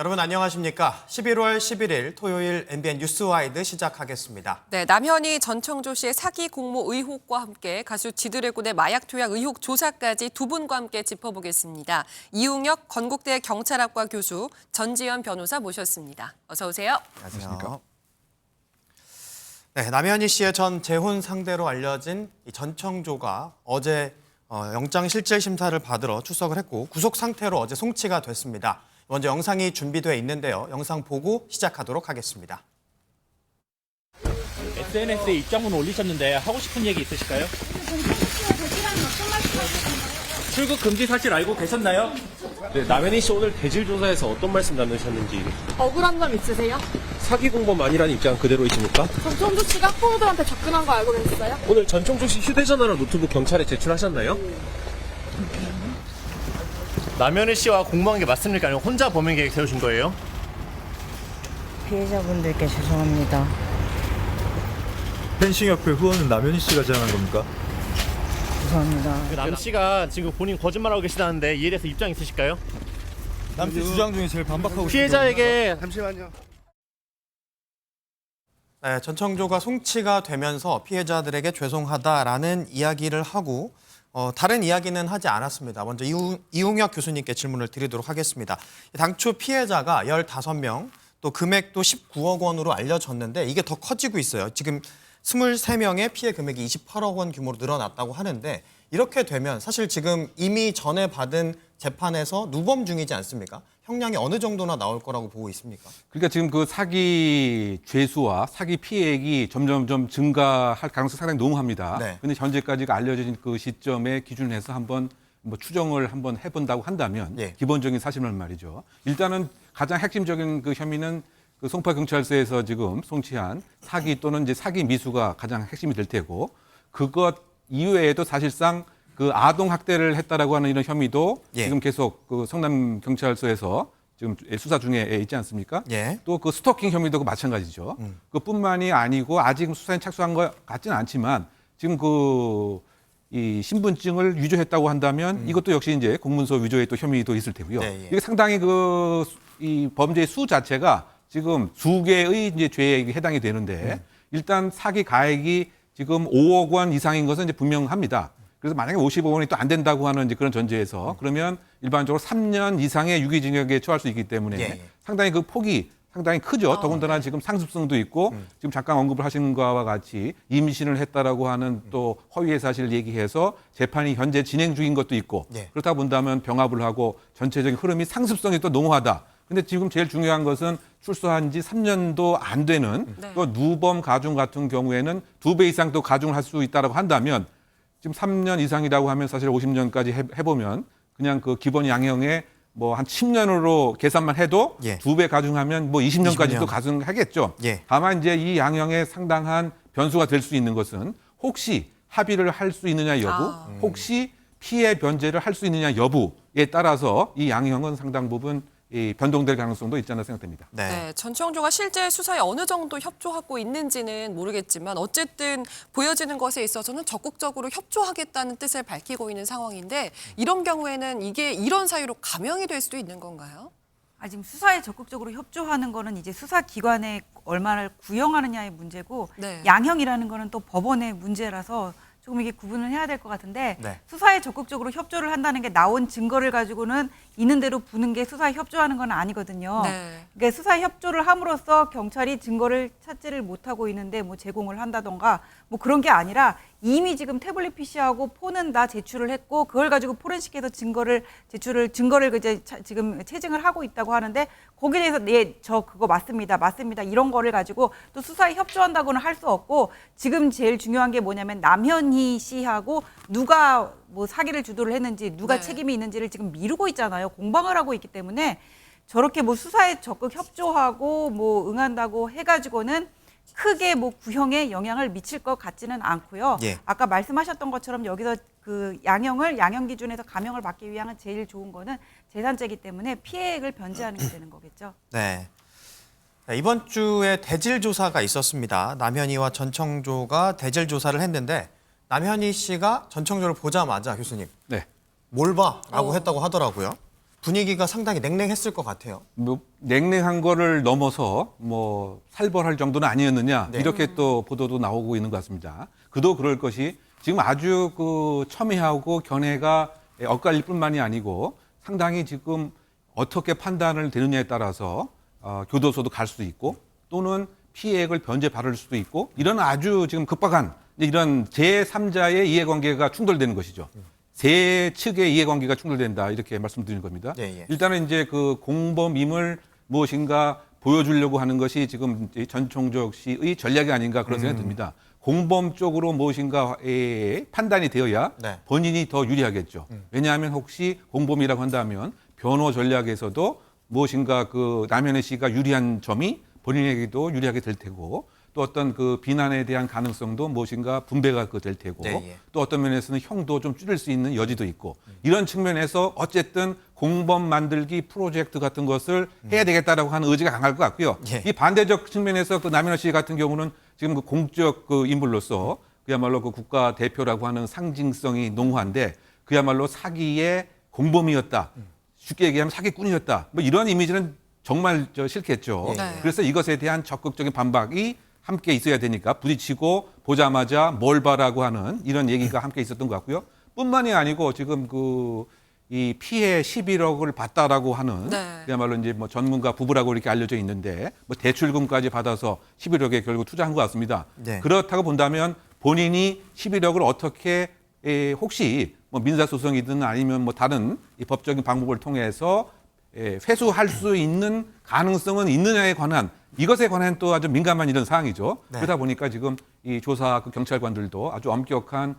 여러분 안녕하십니까? 11월 11일 토요일 MBN 뉴스와이드 시작하겠습니다. 네, 남현희 전청조 씨의 사기 공모 의혹과 함께 가수 지드래곤의 마약 투약 의혹 조사까지 두 분과 함께 짚어보겠습니다. 이웅혁 건국대 경찰학과 교수, 전지현 변호사 모셨습니다. 어서 오세요. 안녕하십니까? 네, 남현희 씨의 전 재혼 상대로 알려진 이 전청조가 어제 영장실질심사를 받으러 출석을 했고 구속 상태로 어제 송치가 됐습니다. 먼저 영상이 준비되어 있는데요. 영상 보고 시작하도록 하겠습니다. SNS에 입장문 올리셨는데 하고 싶은 얘기 있으실까요? 출국 금지 사실 알고 계셨나요? 네, 남현희 씨 오늘 대질 조사에서 어떤 말씀 나누셨는지. 억울한 점 있으세요? 사기 공범 아니라는 입장 그대로이십니까? 전청조 씨가 학부모들한테 접근한 거 알고 계셨어요? 오늘 전청조 씨 휴대전화랑 노트북 경찰에 제출하셨나요? 남현희 씨와 공모한 게 맞습니까? 아니면 혼자 범행 계획 세우신 거예요? 피해자분들께 죄송합니다. 펜싱협회 후원은 남현희 씨가 제안한 겁니까? 죄송합니다. 남 씨가 지금 본인 거짓말하고 계시다는데 이에 대해서 입장 있으실까요? 남씨 주장 중에 제일 반박하고 피해자에게 네, 전청조가 송치가 되면서 피해자들에게 죄송하다라는 이야기를 하고 다른 이야기는 하지 않았습니다. 먼저 이웅혁 교수님께 질문을 드리도록 하겠습니다. 당초 피해자가 15명, 또 금액도 19억 원으로 알려졌는데 이게 더 커지고 있어요. 지금 23명의 피해 금액이 28억 원 규모로 늘어났다고 하는데 이렇게 되면 사실 지금 이미 전에 받은 재판에서 누범 중이지 않습니까? 형량이 어느 정도나 나올 거라고 보고 있습니까? 그러니까 지금 그 사기 죄수와 사기 피해액이 점점 증가할 가능성이 상당히 농후합니다. 네. 근데 현재까지가 알려진 그 시점에 기준을 해서 한번 추정을 한번 해본다고 한다면 예. 기본적인 사실은 말이죠. 일단은 가장 핵심적인 그 혐의는 그 송파경찰서에서 지금 송치한 사기 또는 이제 사기 미수가 가장 핵심이 될 테고 그것 이외에도 사실상 그 아동 학대를 했다라고 하는 이런 혐의도 예. 지금 계속 그 성남경찰서에서 지금 수사 중에 있지 않습니까? 예. 또 그 스토킹 혐의도 마찬가지죠. 그뿐만이 아니고 아직 수사에 착수한 것 같지는 않지만 지금 이 신분증을 위조했다고 한다면 이것도 역시 이제 공문서 위조의 또 혐의도 있을 테고요. 네, 예. 이게 상당히 이 범죄의 수 자체가 지금 수 개의 이제 죄에 해당이 되는데 일단 사기 가액이 지금 5억 원 이상인 것은 이제 분명합니다. 그래서 만약에 50억 원이 또 안 된다고 하는 이제 그런 전제에서 그러면 일반적으로 3년 이상의 유기징역에 처할 수 있기 때문에 예. 상당히 그 폭이 상당히 크죠. 더군다나 지금 상습성도 있고 지금 잠깐 언급을 하신 것과 같이 임신을 했다라고 하는 또 허위의 사실을 얘기해서 재판이 현재 진행 중인 것도 있고 예. 그렇다 본다면 병합을 하고 전체적인 흐름이 상습성이 또 농후하다. 근데 지금 제일 중요한 것은 출소한 지 3년도 안 되는 네. 또 누범 가중 같은 경우에는 2배 이상 또 가중을 할 수 있다고 한다면 지금 3년 이상이라고 하면 사실 50년까지 해보면 그냥 그 기본 양형에 뭐 한 10년으로 계산만 해도 예. 2배 가중하면 뭐 20년까지도 20년. 가중하겠죠. 예. 다만 이제 이 양형에 상당한 변수가 될 수 있는 것은 혹시 합의를 할 수 있느냐 여부, 혹시 피해 변제를 할 수 있느냐 여부에 따라서 이 양형은 상당 부분 변동될 가능성도 있지 않나 생각됩니다. 네, 전청조가 실제 수사에 어느 정도 협조하고 있는지는 모르겠지만 어쨌든 보여지는 것에 있어서는 적극적으로 협조하겠다는 뜻을 밝히고 있는 상황인데 이런 경우에는 이게 이런 사유로 감형이 될 수도 있는 건가요? 지금 수사에 적극적으로 협조하는 거는 이제 수사기관에 얼마나 구형하느냐의 문제고 네. 양형이라는 거는 또 법원의 문제라서 조금 이게 구분을 해야 될 것 같은데 네. 수사에 적극적으로 협조를 한다는 게 나온 증거를 가지고는 있는 대로 부는 게 수사에 협조하는 건 아니거든요. 네. 그러니까 수사에 협조를 함으로써 경찰이 증거를 찾지를 못하고 있는데 뭐 제공을 한다던가 뭐 그런 게 아니라 이미 지금 태블릿 PC하고 폰은 다 제출을 했고 그걸 가지고 포렌식해서 증거를 이제 지금 체증을 하고 있다고 하는데 거기에 대해서 저 그거 맞습니다 이런 거를 가지고 또 수사에 협조한다고는 할 수 없고 지금 제일 중요한 게 뭐냐면 남현희 씨하고 누가 뭐 사기를 주도를 했는지 누가 네. 책임이 있는지를 지금 미루고 있잖아요. 공방을 하고 있기 때문에 저렇게 뭐 수사에 적극 협조하고 뭐 응한다고 해가지고는 크게 뭐 구형에 영향을 미칠 것 같지는 않고요. 예. 아까 말씀하셨던 것처럼 여기서 그 양형 기준에서 감형을 받기 위한 제일 좋은 거는 재산죄이기 때문에 피해액을 변제하는 게 되는 거겠죠. 네. 이번 주에 대질 조사가 있었습니다. 남현희와 전청조가 대질 조사를 했는데 남현희 씨가 전청조를 보자마자 교수님 네. 뭘 봐? 라고 했다고 하더라고요. 분위기가 상당히 냉랭했을 것 같아요. 뭐 냉랭한 거를 넘어서 뭐 살벌할 정도는 아니었느냐 네. 이렇게 또 보도도 나오고 있는 것 같습니다. 그도 그럴 것이 지금 아주 그 첨예하고 견해가 엇갈릴 뿐만이 아니고 상당히 지금 어떻게 판단을 되느냐에 따라서 교도소도 갈 수도 있고 또는 피해액을 변제 받을 수도 있고 이런 아주 지금 급박한 이런 제3자의 이해관계가 충돌되는 것이죠. 세 측의 이해관계가 충돌된다 이렇게 말씀드리는 겁니다. 예. 일단은 이제 그 공범임을 무엇인가 보여주려고 하는 것이 지금 전총적 씨의 전략이 아닌가 그런 생각이 듭니다. 공범 쪽으로 무엇인가 판단이 되어야 네. 본인이 더 유리하겠죠. 왜냐하면 혹시 공범이라고 한다면 변호 전략에서도 무엇인가 그 남현희 씨가 유리한 점이 본인에게도 유리하게 될 테고 또 어떤 그 비난에 대한 가능성도 무엇인가 분배가 될 테고 네, 예. 또 어떤 면에서는 형도 좀 줄일 수 있는 여지도 있고 이런 측면에서 어쨌든 공범 만들기 프로젝트 같은 것을 해야 되겠다라고 하는 의지가 강할 것 같고요. 예. 이 반대적 측면에서 그 남현희 씨 같은 경우는 지금 그 공적 그 인물로서 그야말로 그 국가 대표라고 하는 상징성이 농후한데 그야말로 사기의 공범이었다. 쉽게 얘기하면 사기꾼이었다. 뭐 이런 이미지는 정말 싫겠죠. 네. 그래서 이것에 대한 적극적인 반박이 함께 있어야 되니까 부딪히고 보자마자 뭘 봐라고 하는 이런 얘기가 함께 있었던 것 같고요. 뿐만이 아니고 지금 이 피해 11억을 받다라고 하는 네. 그야말로 이제 뭐 전문가 부부라고 이렇게 알려져 있는데 뭐 대출금까지 받아서 11억에 결국 투자한 것 같습니다. 네. 그렇다고 본다면 본인이 11억을 어떻게 혹시 뭐 민사소송이든 아니면 뭐 다른 이 법적인 방법을 통해서 회수할 수 있는 가능성은 있느냐에 관한 이것에 관한 또 아주 민감한 이런 사항이죠. 네. 그러다 보니까 지금 이 조사 그 경찰관들도 아주 엄격한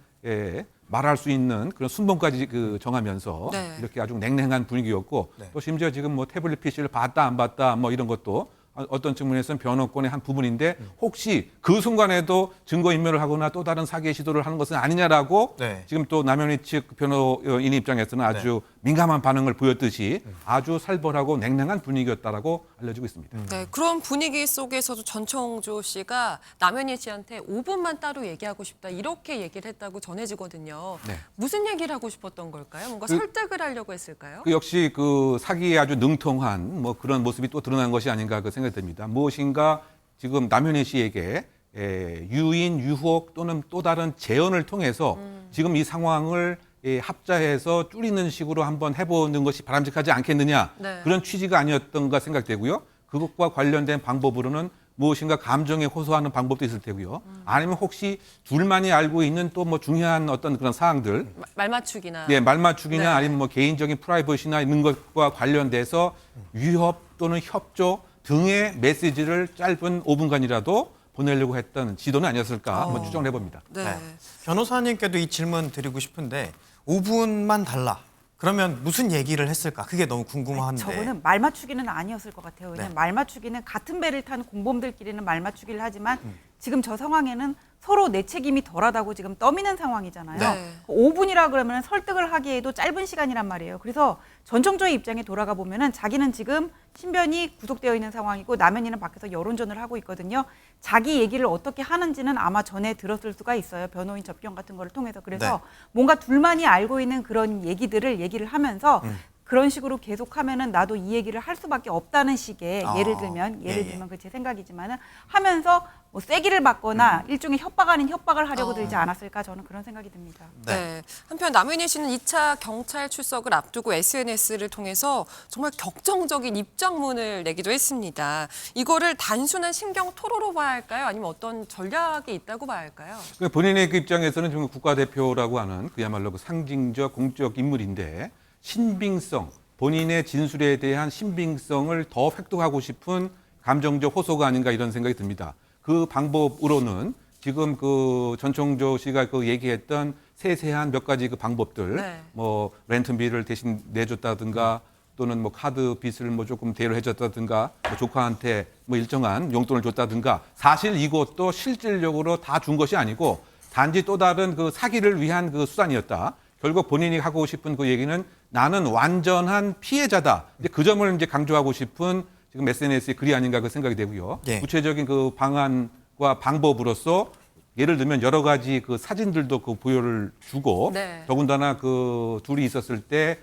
말할 수 있는 그런 순번까지 정하면서 네. 이렇게 아주 냉랭한 분위기였고 네. 또 심지어 지금 뭐 태블릿 PC를 봤다 안 봤다 뭐 이런 것도 어떤 측면에서는 변호권의 한 부분인데 혹시 그 순간에도 증거인멸을 하거나 또 다른 사기의 시도를 하는 것은 아니냐라고 네. 지금 또 남현희 측 변호인 입장에서는 아주 민감한 반응을 보였듯이 아주 살벌하고 냉랭한 분위기였다라고 알려지고 있습니다. 네, 그런 분위기 속에서도 전청조 씨가 남현희 씨한테 5분만 따로 얘기하고 싶다 이렇게 얘기를 했다고 전해지거든요. 네. 무슨 얘기를 하고 싶었던 걸까요? 뭔가 설득을 하려고 했을까요? 그 역시 그 사기에 아주 능통한 뭐 그런 모습이 또 드러난 것이 아닌가 그 생각이 듭니다. 무엇인가 지금 남현희 씨에게 유인, 유혹 또는 또 다른 재연을 통해서 지금 이 상황을 합자해서 줄이는 식으로 한번 해보는 것이 바람직하지 않겠느냐 네. 그런 취지가 아니었던가 생각되고요. 그것과 관련된 방법으로는 무엇인가 감정에 호소하는 방법도 있을 테고요. 아니면 혹시 둘만이 알고 있는 또 뭐 중요한 어떤 그런 사항들 말 맞추기나. 말맞추기나 네. 아니면 뭐 개인적인 프라이버시나 있는 것과 관련돼서 위협 또는 협조 등의 메시지를 짧은 5분간이라도 보내려고 했던 지도는 아니었을까 한번 추정을 해봅니다. 네. 네. 변호사님께도 이 질문 드리고 싶은데 5분만 달라. 그러면 무슨 얘기를 했을까? 그게 너무 궁금한데. 저거는 말 맞추기는 아니었을 것 같아요. 왜냐하면 네. 말 맞추기는 같은 배를 탄 공범들끼리는 말 맞추기를 하지만 지금 저 상황에는 서로 내 책임이 덜하다고 지금 떠미는 상황이잖아요. 네. 5분이라 그러면 설득을 하기에도 짧은 시간이란 말이에요. 그래서 전청조의 입장에 돌아가 보면은 자기는 지금 신변이 구속되어 있는 상황이고 남현이는 밖에서 여론전을 하고 있거든요. 자기 얘기를 어떻게 하는지는 아마 전에 들었을 수가 있어요. 변호인 접견 같은 거를 통해서. 그래서 네. 뭔가 둘만이 알고 있는 그런 얘기를 하면서 그런 식으로 계속하면은 나도 이 얘기를 할 수밖에 없다는 식의 예를 들면 그 제 생각이지만은 하면서 뭐 쐐기를 받거나 일종의 협박 아닌 협박을 하려고 들지 않았을까 저는 그런 생각이 듭니다. 네. 한편 남현희 씨는 2차 경찰 출석을 앞두고 SNS를 통해서 정말 격정적인 입장문을 내기도 했습니다. 이거를 단순한 심경 토로로 봐야 할까요? 아니면 어떤 전략이 있다고 봐야 할까요? 본인의 그 입장에서는 지금 국가대표라고 하는 그야말로 그 상징적 공적 인물인데 신빙성, 본인의 진술에 대한 신빙성을 더 획득하고 싶은 감정적 호소가 아닌가 이런 생각이 듭니다. 그 방법으로는 지금 그 전청조 씨가 그 얘기했던 세세한 몇 가지 그 방법들, 네. 뭐 렌트비를 대신 내줬다든가 또는 뭐 카드 빚을 뭐 조금 대여를 해줬다든가 뭐 조카한테 뭐 일정한 용돈을 줬다든가 사실 이것도 실질적으로 다 준 것이 아니고 단지 또 다른 그 사기를 위한 그 수단이었다. 결국 본인이 하고 싶은 그 얘기는 나는 완전한 피해자다. 이제 그 점을 이제 강조하고 싶은 지금 SNS의 글이 아닌가 그 생각이 되고요. 예. 구체적인 그 방안과 방법으로서 예를 들면 여러 가지 그 사진들도 그 보여를 주고 네. 더군다나 그 둘이 있었을 때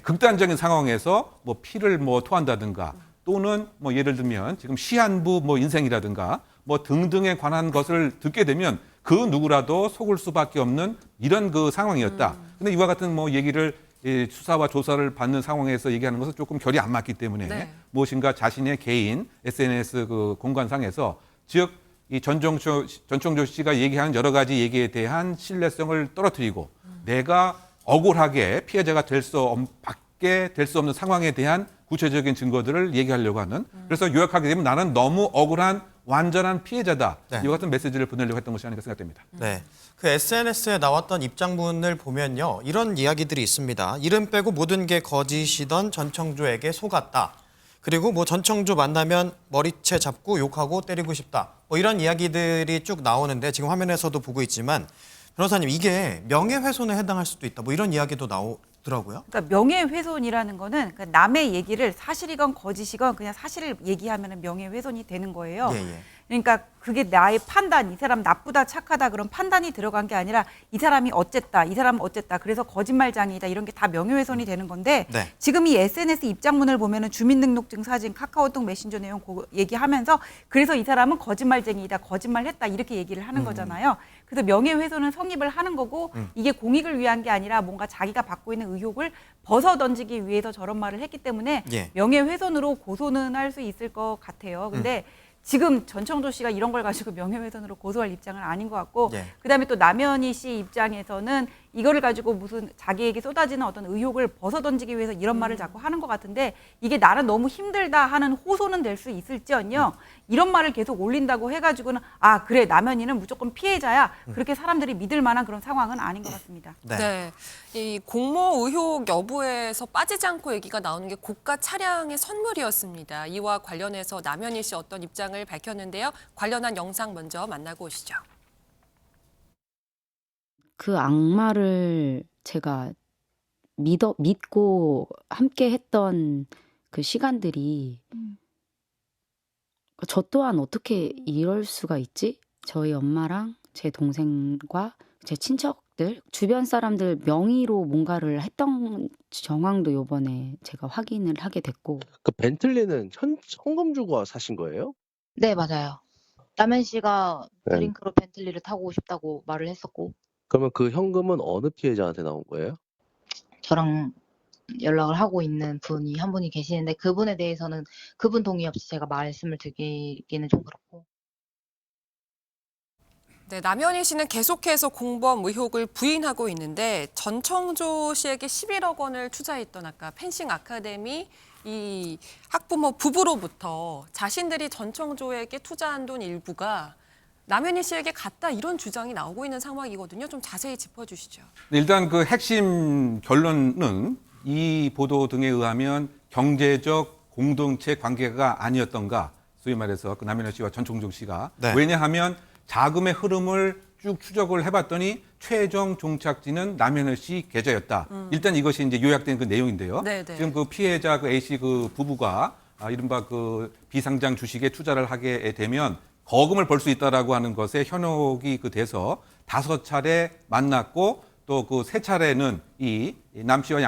극단적인 상황에서 뭐 피를 뭐 토한다든가 또는 뭐 예를 들면 지금 시한부 뭐 인생이라든가 뭐 등등에 관한 것을 듣게 되면 그 누구라도 속을 수밖에 없는 이런 그 상황이었다. 근데 이와 같은 뭐 얘기를 수사와 조사를 받는 상황에서 얘기하는 것은 조금 결이 안 맞기 때문에 네. 무엇인가 자신의 개인 SNS 그 공간상에서 즉 이 전총조 씨가 얘기하는 여러 가지 얘기에 대한 신뢰성을 떨어뜨리고 내가 억울하게 피해자가 받게 될 수 없는 상황에 대한 구체적인 증거들을 얘기하려고 하는 그래서 요약하게 되면 나는 너무 억울한 완전한 피해자다. 네. 이와 같은 메시지를 보내려고 했던 것이 아닌가 생각됩니다. 네. 그 SNS에 나왔던 입장문을 보면요. 이런 이야기들이 있습니다. 이름 빼고 모든 게 거짓이던 전청조에게 속았다. 그리고 뭐 전청조 만나면 머리채 잡고 욕하고 때리고 싶다. 뭐 이런 이야기들이 쭉 나오는데 지금 화면에서도 보고 있지만 변호사님 이게 명예훼손에 해당할 수도 있다. 뭐 이런 이야기도 나오더라고요. 그러니까 명예훼손이라는 거는 그 남의 얘기를 사실이건 거짓이건 그냥 사실을 얘기하면 명예훼손이 되는 거예요. 예, 예. 그러니까 그게 나의 판단, 이 사람 나쁘다, 착하다 그런 판단이 들어간 게 아니라 이 사람이 어쨌다, 이 사람은 어쨌다, 그래서 거짓말장이다 이런 게 다 명예훼손이 되는 건데 네. 지금 이 SNS 입장문을 보면은 주민등록증 사진, 카카오톡 메신저 내용 얘기하면서 그래서 이 사람은 거짓말쟁이다, 거짓말했다 이렇게 얘기를 하는 거잖아요. 그래서 명예훼손은 성립을 하는 거고 이게 공익을 위한 게 아니라 뭔가 자기가 받고 있는 의혹을 벗어던지기 위해서 저런 말을 했기 때문에 예. 명예훼손으로 고소는 할 수 있을 것 같아요. 근데 지금 전청조 씨가 이런 걸 가지고 명예훼손으로 고소할 입장은 아닌 것 같고 예. 그다음에 또 남현희 씨 입장에서는 이거를 가지고 무슨 자기에게 쏟아지는 어떤 의혹을 벗어던지기 위해서 이런 말을 자꾸 하는 것 같은데 이게 나는 너무 힘들다 하는 호소는 될 수 있을지언요. 이런 말을 계속 올린다고 해가지고는 아 그래 남현희는 무조건 피해자야. 그렇게 사람들이 믿을 만한 그런 상황은 아닌 것 같습니다. 네. 네. 이 공모 의혹 여부에서 빠지지 않고 얘기가 나오는 게 고가 차량의 선물이었습니다. 이와 관련해서 남현희 씨 어떤 입장을 밝혔는데요. 관련한 영상 먼저 만나고 오시죠. 그 악마를 제가 믿고 함께 했던 그 시간들이 저 또한 어떻게 이럴 수가 있지? 저희 엄마랑 제 동생과 제 친척들, 주변 사람들 명의로 뭔가를 했던 정황도 요번에 제가 확인을 하게 됐고. 그 벤틀리는 현금 주고 사신 거예요? 네, 맞아요. 남현 씨가 네. 드링크로 벤틀리를 타고 싶다고 말을 했었고, 그러면 그 현금은 어느 피해자한테 나온 거예요? 저랑 연락을 하고 있는 분이 한 분이 계시는데 그분에 대해서는 그분 동의 없이 제가 말씀을 드리기는 좀 그렇고. 네, 남현희 씨는 계속해서 공범 의혹을 부인하고 있는데 전청조 씨에게 11억 원을 투자했던 아까 펜싱 아카데미 이 학부모 부부로부터 자신들이 전청조에게 투자한 돈 일부가 남현희 씨에게 갔다 이런 주장이 나오고 있는 상황이거든요. 좀 자세히 짚어주시죠. 일단 그 핵심 결론은 이 보도 등에 의하면 경제적 공동체 관계가 아니었던가 소위 말해서 그 남현희 씨와 전총조 씨가 네. 왜냐하면 자금의 흐름을 쭉 추적을 해봤더니 최종 종착지는 남현희 씨 계좌였다. 일단 이것이 이제 요약된 그 내용인데요. 네, 네. 지금 그 피해자 그 A 씨 그 부부가 이른바 그 비상장 주식에 투자를 하게 되면 거금을 벌 수 있다라고 하는 것에 현혹이 그 돼서 5차례 만났고 또 그 3차례는 이 남 씨와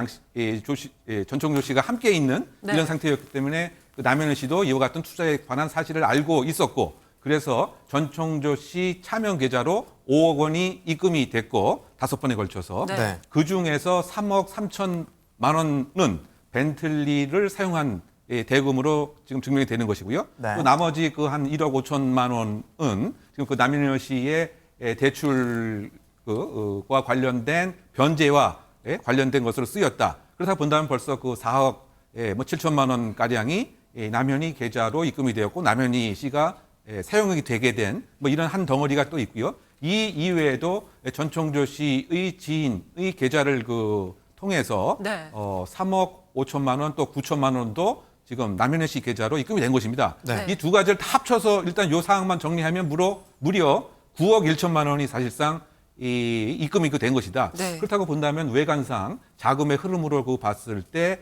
전총조 씨가 함께 있는 네. 이런 상태였기 때문에 그 남현희 씨도 이와 같은 투자에 관한 사실을 알고 있었고 그래서 전총조 씨 차명 계좌로 5억 원이 입금이 됐고 5번에 걸쳐서 네. 네. 그중에서 3억 3천만 원은 벤틀리를 사용한 대금으로 지금 증명이 되는 것이고요. 네. 또 나머지 그 한 1억 5천만 원은 지금 그 남현희 씨의 대출과 관련된 변제와 관련된 것으로 쓰였다. 그렇다 본다면 벌써 그 4억 7천만 원 가량이 남현희 계좌로 입금이 되었고 남현희 씨가 사용이 되게 된 뭐 이런 한 덩어리가 또 있고요. 이 이외에도 전총조 씨의 지인의 계좌를 그 통해서 네. 3억 5천만 원 또 9천만 원도 지금 남현희 씨 계좌로 입금이 된 것입니다. 네. 이 두 가지를 다 합쳐서 일단 요 사항만 정리하면 무려 9억 1천만 원이 사실상 입금이 된 것이다. 네. 그렇다고 본다면 외관상 자금의 흐름으로 그 봤을 때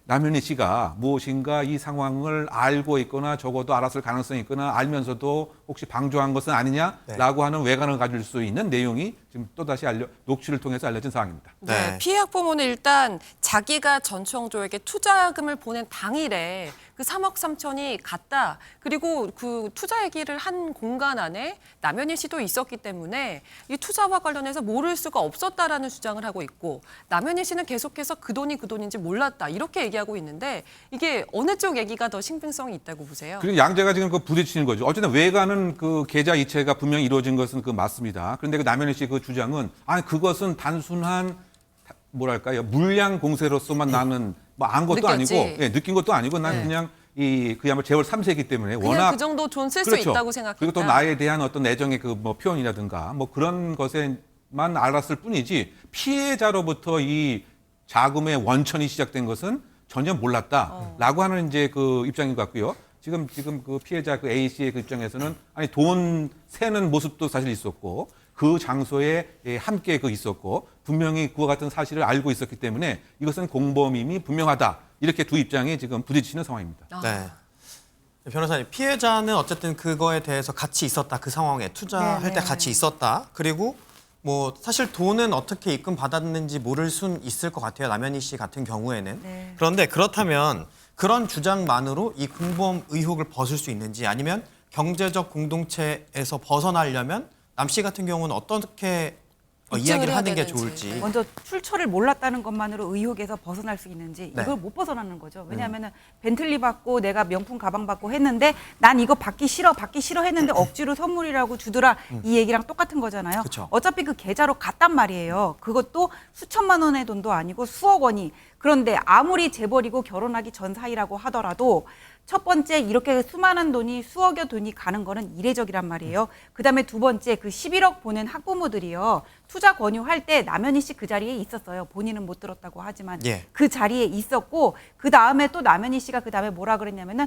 남현희 씨가 무엇인가 이 상황을 알고 있거나 적어도 알았을 가능성이 있거나 알면서도 혹시 방조한 것은 아니냐라고 하는 외관을 가질 수 있는 내용이 지금 또다시 녹취를 통해서 알려진 사항입니다. 네, 피해 학부모는 일단 자기가 전청조에게 투자금을 보낸 당일에 그 3억 3천이 갔다. 그리고 그 투자 얘기를 한 공간 안에 남현희 씨도 있었기 때문에 이 투자와 관련해서 모를 수가 없었다라는 주장을 하고 있고 남현희 씨는 계속해서 그 돈이 그 돈인지 몰랐다. 이렇게 얘기하고 있는데 이게 어느 쪽 얘기가 더 신빙성이 있다고 보세요? 그리고 양자가 지금 그 부딪히는 거죠. 어쨌든 외관은 그 계좌 이체가 분명히 이루어진 것은 그 맞습니다. 그런데 그 남현희 씨 그 주장은 아니 그것은 단순한 뭐랄까요 물량 공세로서만 나는 뭐 안 것도 느꼈지. 아니고 느낀 것도 아니고 난 네. 그냥 그야말로 재벌 3세이기 때문에 그냥 워낙 그 정도 돈 쓸 수 그렇죠. 있다고 생각했다. 그리고 또 나에 대한 어떤 애정의 그 뭐 표현이라든가 뭐 그런 것에만 알았을 뿐이지 피해자로부터 이 자금의 원천이 시작된 것은 전혀 몰랐다라고 하는 이제 그 입장인 것 같고요. 지금 그 피해자 그 A 씨의 그 입장에서는 아니 돈 세는 모습도 사실 있었고 그 장소에 함께 그 있었고 분명히 그와 같은 사실을 알고 있었기 때문에 이것은 공범임이 분명하다. 이렇게 두 입장이 지금 부딪히는 상황입니다. 네. 변호사님, 피해자는 어쨌든 그거에 대해서 같이 있었다. 그 상황에 투자할 때 같이 있었다. 그리고 뭐 사실 돈은 어떻게 입금 받았는지 모를 순 있을 것 같아요. 남현희 씨 같은 경우에는. 네. 그런데 그렇다면 그런 주장만으로 이 공범 의혹을 벗을 수 있는지 아니면 경제적 공동체에서 벗어나려면 남 씨 같은 경우는 어떻게 이야기를 하는 게 되는지. 좋을지. 먼저 출처를 몰랐다는 것만으로 의혹에서 벗어날 수 있는지 네. 이걸 못 벗어나는 거죠. 왜냐하면 벤틀리 받고 내가 명품 가방 받고 했는데 난 이거 받기 싫어 했는데 억지로 선물이라고 주더라 이 얘기랑 똑같은 거잖아요. 그쵸. 어차피 그 계좌로 갔단 말이에요. 그것도 수천만 원의 돈도 아니고 수억 원이. 그런데 아무리 재벌이고 결혼하기 전 사이라고 하더라도 첫 번째 이렇게 수많은 돈이 수억여 돈이 가는 거는 이례적이란 말이에요. 그다음에 두 번째 그 11억 보낸 학부모들이요. 투자 권유할 때 남현희 씨 그 자리에 있었어요. 본인은 못 들었다고 하지만 예. 그 자리에 있었고 그다음에 또 남현희 씨가 그다음에 뭐라 그랬냐면은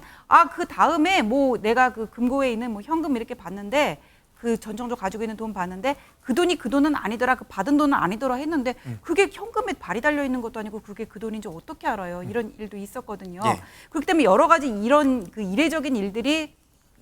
그다음에 뭐 내가 그 금고에 있는 뭐 현금 이렇게 봤는데 그 전청조 가지고 있는 돈 봤는데 그 돈이 그 돈은 아니더라. 그 받은 돈은 아니더라 했는데 그게 현금에 발이 달려 있는 것도 아니고 그게 그 돈인지 어떻게 알아요. 이런 일도 있었거든요. 예. 그렇기 때문에 여러 가지 이런 그 이례적인 일들이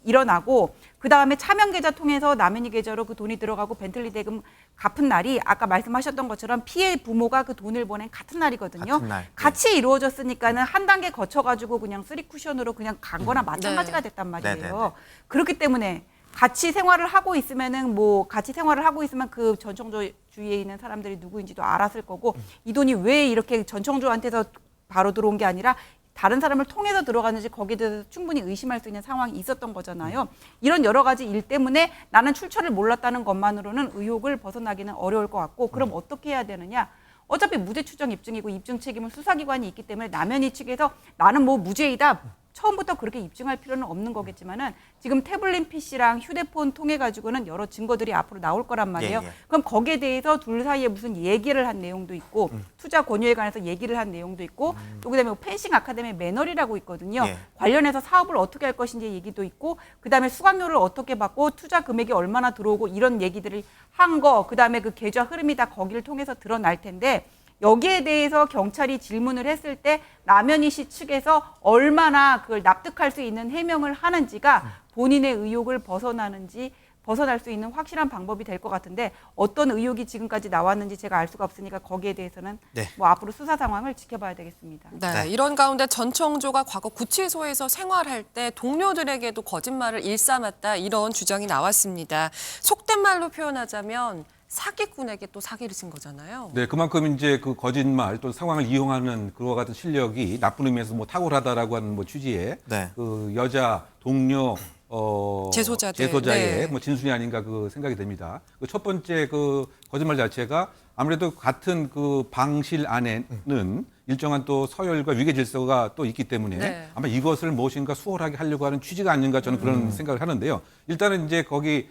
일어나고 그다음에 차명 계좌 통해서 남현희 계좌로 그 돈이 들어가고 벤틀리 대금 갚은 날이 아까 말씀하셨던 것처럼 피해 부모가 그 돈을 보낸 같은 날이거든요. 같은 날. 같이 이루어졌으니까는 한 단계 거쳐가지고 그냥 쓰리 쿠션으로 그냥 간 거나 마찬가지가 됐단 말이에요. 네, 네, 네. 그렇기 때문에 같이 생활을 하고 있으면은 같이 생활을 하고 있으면 그 전청조 주위에 있는 사람들이 누구인지도 알았을 거고 이 돈이 왜 이렇게 전청조한테서 바로 들어온 게 아니라 다른 사람을 통해서 들어갔는지 거기에 대해서 충분히 의심할 수 있는 상황이 있었던 거잖아요. 이런 여러 가지 일 때문에 나는 출처를 몰랐다는 것만으로는 의혹을 벗어나기는 어려울 것 같고 그럼 어떻게 해야 되느냐? 어차피 무죄 추정 입증이고 입증 책임은 수사기관이 있기 때문에 남현희 측에서 나는 뭐 무죄이다. 처음부터 그렇게 입증할 필요는 없는 거겠지만은 지금 태블릿 PC랑 휴대폰 통해 가지고는 여러 증거들이 앞으로 나올 거란 말이에요. 예. 그럼 거기에 대해서 둘 사이에 무슨 얘기를 한 내용도 있고 투자 권유에 관해서 얘기를 한 내용도 있고 또 그다음에 펜싱 아카데미 매너리라고 있거든요. 예. 관련해서 사업을 어떻게 할 것인지 얘기도 있고 그다음에 수강료를 어떻게 받고 투자 금액이 얼마나 들어오고 이런 얘기들을 한 거 그다음에 그 계좌 흐름이 다 거기를 통해서 드러날 텐데 여기에 대해서 경찰이 질문을 했을 때 남현희 씨 측에서 얼마나 그걸 납득할 수 있는 해명을 하는지가 본인의 의혹을 벗어날 수 있는 확실한 방법이 될 것 같은데 어떤 의혹이 지금까지 나왔는지 제가 알 수가 없으니까 거기에 대해서는 네. 뭐 앞으로 수사 상황을 지켜봐야 되겠습니다. 네, 이런 가운데 전청조가 과거 구치소에서 생활할 때 동료들에게도 거짓말을 일삼았다 이런 주장이 나왔습니다. 속된 말로 표현하자면 사기꾼에게 또 사기를 친 거잖아요. 네, 그만큼 이제 그 거짓말 또 상황을 이용하는 그와 같은 실력이 나쁜 의미에서 뭐 탁월하다라고 하는 뭐 취지의 네. 그 여자 동료 재소자들. 의 네. 뭐 진술이 아닌가 그 생각이 됩니다. 그 첫 번째 그 거짓말 자체가 아무래도 같은 그 방실 안에는 일정한 또 서열과 위계 질서가 또 있기 때문에 네. 아마 이것을 무엇인가 수월하게 하려고 하는 취지가 아닌가 저는 그런 생각을 하는데요. 일단은 이제 거기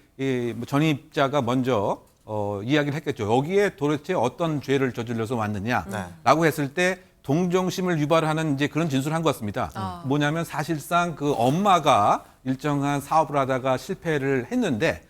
뭐 전입자가 먼저 이야기를 했겠죠. 여기에 도대체 어떤 죄를 저질러서 왔느냐라고 했을 때 동정심을 유발하는 이제 그런 진술을 한 것 같습니다. 뭐냐면 사실상 그 엄마가 일정한 사업을 하다가 실패를 했는데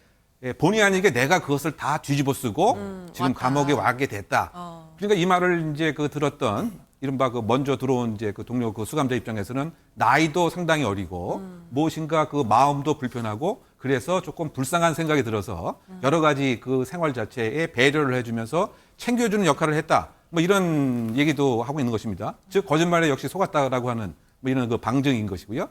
본의 아니게 내가 그것을 다 뒤집어 쓰고 지금 왔다. 감옥에 와게 됐다. 그러니까 이 말을 이제 그 들었던 이른바 그 먼저 들어온 이제 그 동료 그 수감자 입장에서는 나이도 상당히 어리고 무엇인가 그 마음도 불편하고 그래서 조금 불쌍한 생각이 들어서 여러 가지 그 생활 자체에 배려를 해주면서 챙겨주는 역할을 했다. 뭐 이런 얘기도 하고 있는 것입니다. 즉 거짓말에 역시 속았다라고 하는 뭐 이런 그 방증인 것이고요.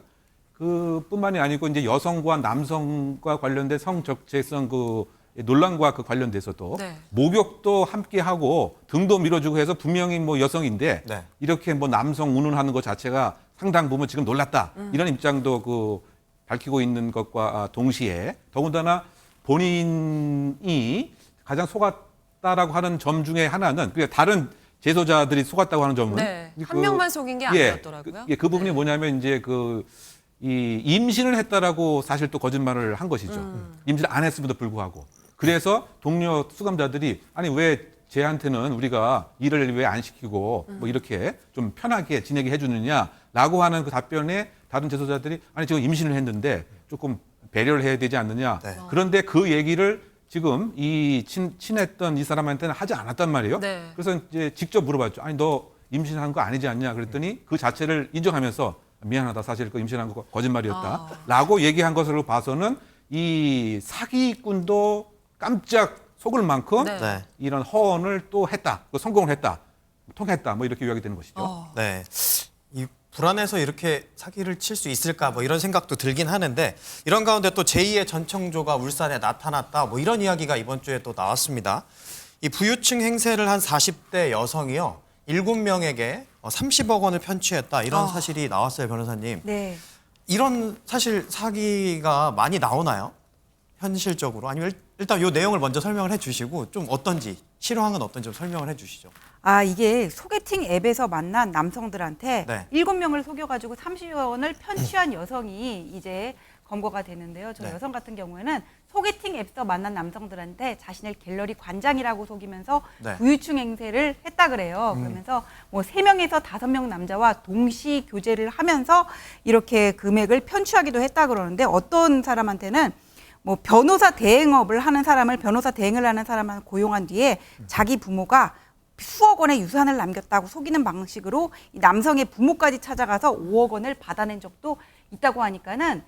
그뿐만이 아니고 이제 여성과 남성과 관련된 성적재성 그 논란과 그 관련돼서도 네. 목욕도 함께 하고 등도 밀어주고 해서 분명히 뭐 여성인데 네. 이렇게 뭐 남성 운운하는 것 자체가 상당 부분 지금 놀랐다 이런 입장도 그 밝히고 있는 것과 동시에 더군다나 본인이 가장 속았다라고 하는 점 중에 하나는 그러니까 다른 재소자들이 속았다고 하는 점은 네. 그- 한 명만 속인 게 아니었더라고요. 그 부분이 뭐냐면 이제 이 임신을 했다라고 사실 또 거짓말을 한 것이죠. 임신을 안 했음에도 불구하고. 그래서 동료 수감자들이 아니 왜 쟤한테는 우리가 일을 왜 안 시키고 뭐 이렇게 좀 편하게 지내게 해주느냐라고 하는 그 답변에 다른 재소자들이 아니 지금 임신을 했는데 조금 배려를 해야 되지 않느냐. 네. 그런데 그 얘기를 지금 이 친했던 이 사람한테는 하지 않았단 말이에요. 네. 그래서 이제 직접 물어봤죠. 아니 너 임신한 거 아니지 않냐 그랬더니 그 자체를 인정하면서 미안하다 사실 그 임신한 거 거짓말이었다라고 얘기한 것으로 봐서는 이 사기꾼도 깜짝 속을 만큼 네. 네. 이런 허언을 또 했다, 성공을 했다, 통했다 뭐 이렇게 요약이 되는 것이죠. 네. 이 불안해서 이렇게 사기를 칠 수 있을까 뭐 이런 생각도 들긴 하는데 이런 가운데 또 제2의 전청조가 울산에 나타났다 뭐 이런 이야기가 이번 주에 또 나왔습니다. 이 부유층 행세를 한 40대 여성이요. 7명에게 30억 원을 편취했다 이런 사실이 나왔어요, 변호사님. 네. 이런 사실 사기가 많이 나오나요? 현실적으로? 아니면 일단 이 내용을 먼저 설명을 해주시고 좀 어떤지 실황은 어떤지 좀 설명을 해주시죠. 아, 이게 소개팅 앱에서 만난 남성들한테 네. 7명을 속여가지고 30억 원을 편취한 여성이 이제 검거가 되는데요. 저 네. 여성 같은 경우에는 소개팅 앱에서 만난 남성들한테 자신을 갤러리 관장이라고 속이면서 네. 부유층 행세를 했다 그래요. 그러면서 뭐 3명에서 5명 남자와 동시 교제를 하면서 이렇게 금액을 편취하기도 했다 그러는데 어떤 사람한테는 뭐 변호사 대행업을 하는 사람을 변호사 대행을 하는 사람을 고용한 뒤에 자기 부모가 수억 원의 유산을 남겼다고 속이는 방식으로 이 남성의 부모까지 찾아가서 5억 원을 받아낸 적도 있다고 하니까는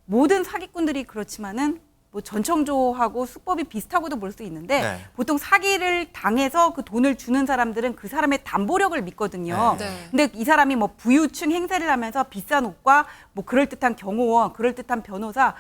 모든 사기꾼들이 그렇지만은 뭐 전청조하고 수법이 비슷하고도 볼 수 있는데 네. 보통 사기를 당해서 그 돈을 주는 사람들은 그 사람의 담보력을 믿거든요. 네. 근데 이 사람이 뭐 부유층 행세를 하면서 비싼 옷과 뭐 그럴듯한 경호원, 그럴듯한 변호사,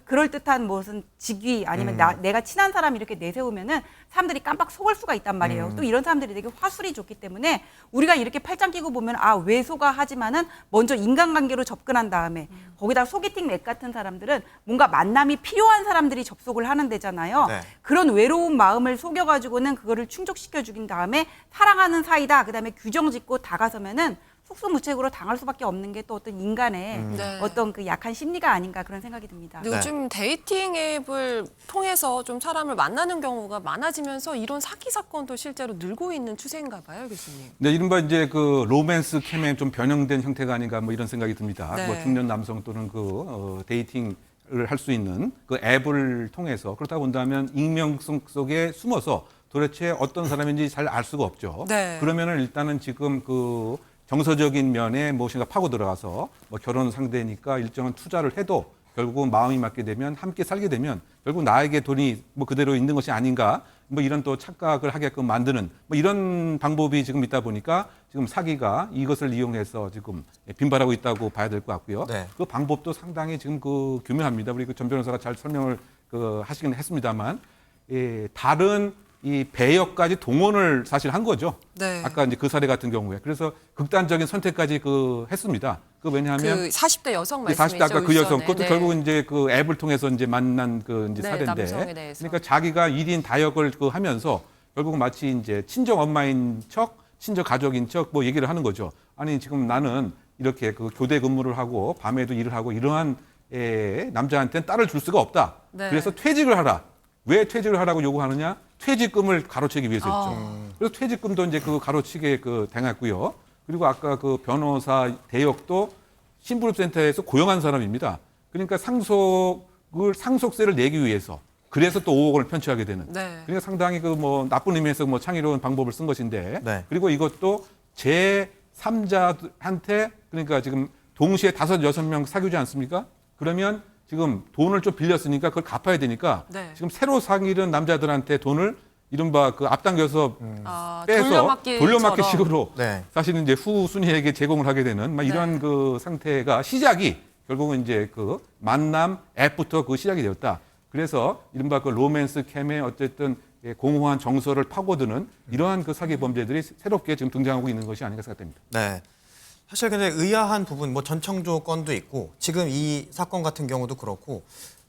그럴듯한 무슨 직위 아니면 내가 친한 사람 이렇게 내세우면은 사람들이 깜빡 속을 수가 있단 말이에요. 또 이런 사람들이 되게 화술이 좋기 때문에 우리가 이렇게 팔짱 끼고 보면 아, 왜 속아 하지만은 먼저 인간관계로 접근한 다음에 거기다 소개팅 앱 같은 사람들은 뭔가 만남이 필요한 사람들이 접속을 하는 데잖아요. 네. 그런 외로운 마음을 속여가지고는 그거를 충족시켜 주긴 다음에 사랑하는 사이다. 그다음에 규정 짓고 다가서면은 속수무책으로 당할 수밖에 없는 게 또 어떤 인간의 네. 어떤 그 약한 심리가 아닌가 그런 생각이 듭니다. 네. 요즘 데이팅 앱을 통해서 좀 사람을 만나는 경우가 많아지면서 이런 사기 사건도 실제로 늘고 있는 추세인가 봐요, 교수님. 네, 이른바 이제 그 로맨스 캠에 좀 변형된 형태가 아닌가 뭐 이런 생각이 듭니다. 네. 뭐 중년 남성 또는 데이팅을 할 수 있는 그 앱을 통해서 그렇다 본다면 익명성 속에 숨어서 도대체 어떤 사람인지 잘 알 수가 없죠. 네. 그러면은 일단은 지금 그 정서적인 면에 무엇인가 파고 들어가서 뭐 결혼 상대니까 일정한 투자를 해도 결국은 마음이 맞게 되면 함께 살게 되면 결국 나에게 돈이 뭐 그대로 있는 것이 아닌가 뭐 이런 또 착각을 하게끔 만드는 뭐 이런 방법이 지금 있다 보니까 지금 사기가 이것을 이용해서 지금 빈발하고 있다고 봐야 될 것 같고요. 네. 그 방법도 상당히 지금 그 교묘합니다. 우리 그 전 변호사가 잘 설명을 하시긴 했습니다만 다른 이 배역까지 동원을 사실 한 거죠. 네. 아까 이제 그 사례 같은 경우에. 그래서 극단적인 선택까지 했습니다. 왜냐하면 그 40대 여성 40대 말씀이시죠? 아까 그 여성 울산에. 그것도 네. 결국은 이제 그 앱을 통해서 이제 만난 이제 네, 사례인데. 남성에 대해서. 그러니까 자기가 1인 다역을 하면서 결국은 마치 이제 친정 엄마인 척, 친정 가족인 척 뭐 얘기를 하는 거죠. 아니 지금 나는 이렇게 그 교대 근무를 하고 밤에도 일을 하고 이러한 남자한테는 딸을 줄 수가 없다. 네. 그래서 퇴직을 하라. 왜 퇴직을 하라고 요구하느냐? 퇴직금을 가로채기 위해서였죠. 그래서 퇴직금도 이제 가로치게 당했고요. 그리고 아까 그 변호사 대역도 신부름센터에서 고용한 사람입니다. 그러니까 상속세를 내기 위해서 그래서 또 5억 원을 편취하게 되는. 네. 그러니까 상당히 나쁜 의미에서 창의로운 방법을 쓴 것인데. 네. 그리고 이것도 제3자한테 그러니까 지금 동시에 5, 6명 사귀지 않습니까? 그러면 지금 돈을 좀 빌렸으니까 그걸 갚아야 되니까 네. 지금 새로 사귀는 남자들한테 돈을 이른바 그 앞당겨서 빼서 돌려막기처럼. 식으로 네. 사실은 이제 후순위에게 제공을 하게 되는 막 이런 네. 그 상태가 시작이 결국은 이제 그 만남 앱부터 그 시작이 되었다. 그래서 이른바 그 로맨스 캠의 어쨌든 공허한 정서를 파고드는 이러한 그 사기 범죄들이 새롭게 지금 등장하고 있는 것이 아닌가 생각됩니다. 네. 사실 근데 의아한 부분, 뭐 전청조 건도 있고 지금 이 사건 같은 경우도 그렇고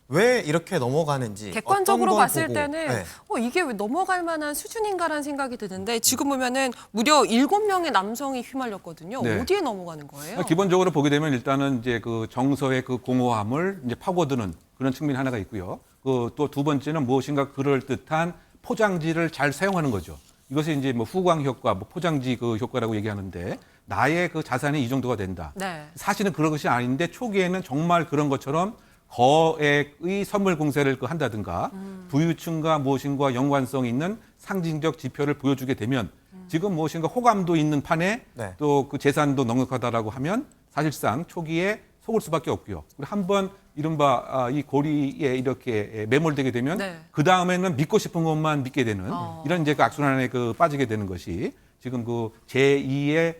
왜 이렇게 넘어가는지 객관적으로 어떤 걸 봤을 보고, 때는 네. 이게 왜 넘어갈 만한 수준인가라는 생각이 드는데 지금 보면은 무려 7명의 남성이 휘말렸거든요. 네. 어디에 넘어가는 거예요? 기본적으로 보게 되면 일단은 이제 그 정서의 그 공허함을 이제 파고드는 그런 측면이 하나가 있고요. 그 또 두 번째는 무엇인가 그럴 듯한 포장지를 잘 사용하는 거죠. 이것이 이제 뭐 후광 효과, 뭐 포장지 그 효과라고 얘기하는데 나의 그 자산이 이 정도가 된다. 네. 사실은 그런 것이 아닌데 초기에는 정말 그런 것처럼 거액의 선물 공세를 한다든가 부유층과 무엇인가 연관성 있는 상징적 지표를 보여주게 되면 지금 무엇인가 호감도 있는 판에 네. 또 그 재산도 넉넉하다라고 하면 사실상 초기에 속을 수밖에 없고요. 그리고 한번 이른바 이 고리에 이렇게 매몰되게 되면 네. 그 다음에는 믿고 싶은 것만 믿게 되는 이런 이제 그 악순환에 그 빠지게 되는 것이 지금 그 제2의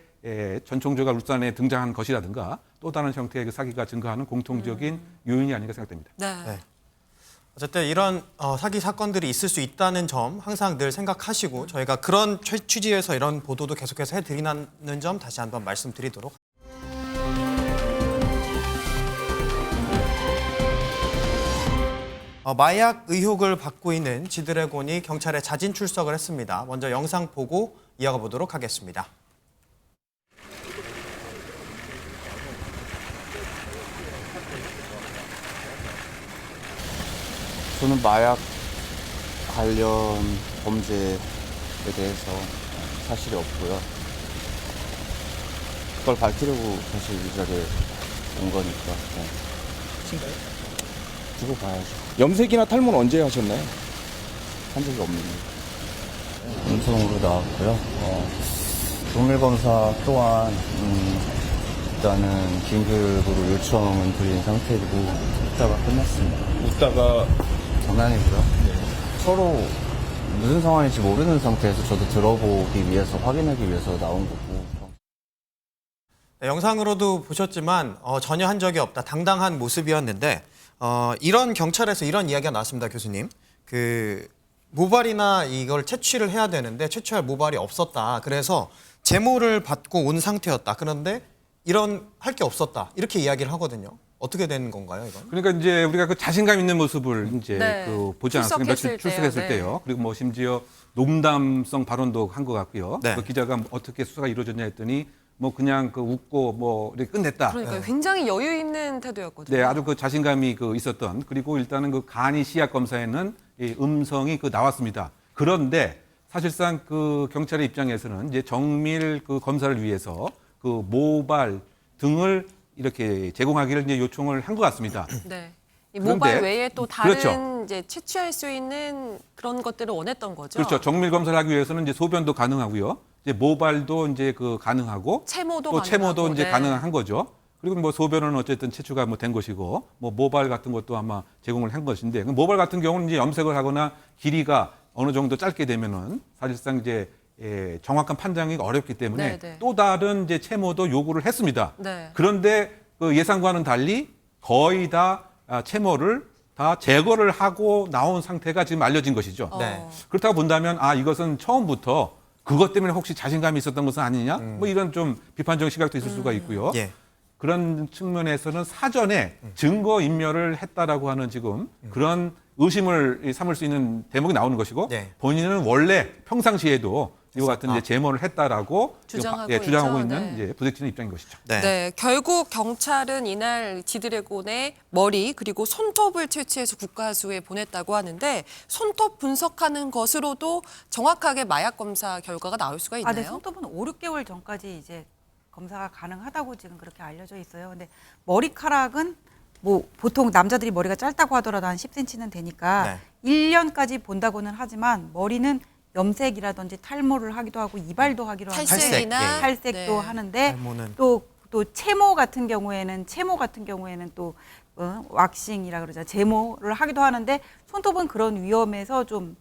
전총조가 울산에 등장한 것이라든가 또 다른 형태의 그 사기가 증가하는 공통적인 요인이 아닌가 생각됩니다. 네. 네. 어쨌든 이런 사기 사건들이 있을 수 있다는 점 항상 늘 생각하시고 저희가 그런 취지에서 이런 보도도 계속해서 해드리는 점 다시 한번 말씀드리도록 마약 의혹을 받고 있는 지드래곤이 경찰에 자진 출석을 했습니다. 먼저 영상 보고 이어가 보도록 하겠습니다. 저는 마약 관련 범죄에 대해서 사실이 없고요. 그걸 밝히려고 사실 이 자리에 온 거니까. 친가요? 두고 봐야죠. 염색이나 탈모는 언제 하셨나요? 한 적이 없는데. 음성으로 나왔고요. 정밀검사 또한 일단은 긴급으로 요청은 드린 상태이고 웃다가 끝났습니다. 웃다가 장난이고요. 서로 무슨 상황인지 모르는 상태에서 저도 들어보기 위해서 확인하기 위해서 나온 거고. 네, 영상으로도 보셨지만 전혀 한 적이 없다. 당당한 모습이었는데 이런 경찰에서 이런 이야기가 나왔습니다, 교수님. 그 모발이나 이걸 채취를 해야 되는데 채취할 모발이 없었다. 그래서 제모를 받고 온 상태였다. 그런데 이런 할 게 없었다. 이렇게 이야기를 하거든요. 어떻게 되는 건가요, 이건? 그러니까 이제 우리가 그 자신감 있는 모습을 이제 네. 그 보지 않았습니까? 며칠 출석했을 때요. 그리고 뭐 심지어 농담성 발언도 한 것 같고요. 네. 그 기자가 어떻게 수사가 이루어졌냐 했더니 뭐 그냥 그 웃고 뭐 이렇게 끝냈다. 그러니까 굉장히 여유 있는 태도였거든요. 네, 아주 그 자신감이 그 있었던 그리고 일단은 그 간이 시약 검사에는 이 음성이 그 나왔습니다. 그런데 사실상 그 경찰의 입장에서는 이제 정밀 그 검사를 위해서 그 모발 등을 이렇게 제공하기를 이제 요청을 한 것 같습니다. 네. 이 모발 그런데, 외에 또 다른 그렇죠. 이제 채취할 수 있는 그런 것들을 원했던 거죠. 그렇죠. 정밀 검사를 하기 위해서는 이제 소변도 가능하고요. 이제 모발도 이제 그 가능하고 채모도 또 채모도 가능하고, 이제 네. 가능한 거죠. 그리고 뭐 소변은 어쨌든 채취가 뭐 된 것이고 뭐 모발 같은 것도 아마 제공을 한 것인데 모발 같은 경우는 이제 염색을 하거나 길이가 어느 정도 짧게 되면은 사실상 이제 정확한 판단이 어렵기 때문에 네. 또 다른 이제 채모도 요구를 했습니다. 네. 그런데 그 예상과는 달리 거의 다 채모를 다 제거를 하고 나온 상태가 지금 알려진 것이죠. 네. 그렇다고 본다면 이것은 처음부터 그것 때문에 혹시 자신감이 있었던 것은 아니냐? 뭐 이런 좀 비판적인 시각도 있을 수가 있고요. 예. 그런 측면에서는 사전에 증거 인멸을 했다라고 하는 지금 그런 의심을 삼을 수 있는 대목이 나오는 것이고 네. 본인은 원래 평상시에도 이와 같은 이제 제모를 했다라고 주장하고 지금 주장하고 있죠. 있는 네. 이제 부대찌는 입장인 것이죠. 네, 결국 경찰은 이날 지드래곤의 머리 그리고 손톱을 채취해서 국가수에 보냈다고 하는데 손톱 분석하는 것으로도 정확하게 마약 검사 결과가 나올 수가 있나요? 네, 손톱은 5, 6개월 전까지 이제 검사가 가능하다고 지금 그렇게 알려져 있어요. 근데 머리카락은 뭐 보통 남자들이 머리가 짧다고 하더라도 한 10cm는 되니까 네. 1년까지 본다고는 하지만 머리는 염색이라든지 탈모를 하기도 하고 이발도 하기도 하고 탈색이나 탈색도 네. 하는데 탈모는. 또 채모 같은 경우에는 또 왁싱이라 그러죠. 제모를 하기도 하는데 손톱은 그런 위험에서 좀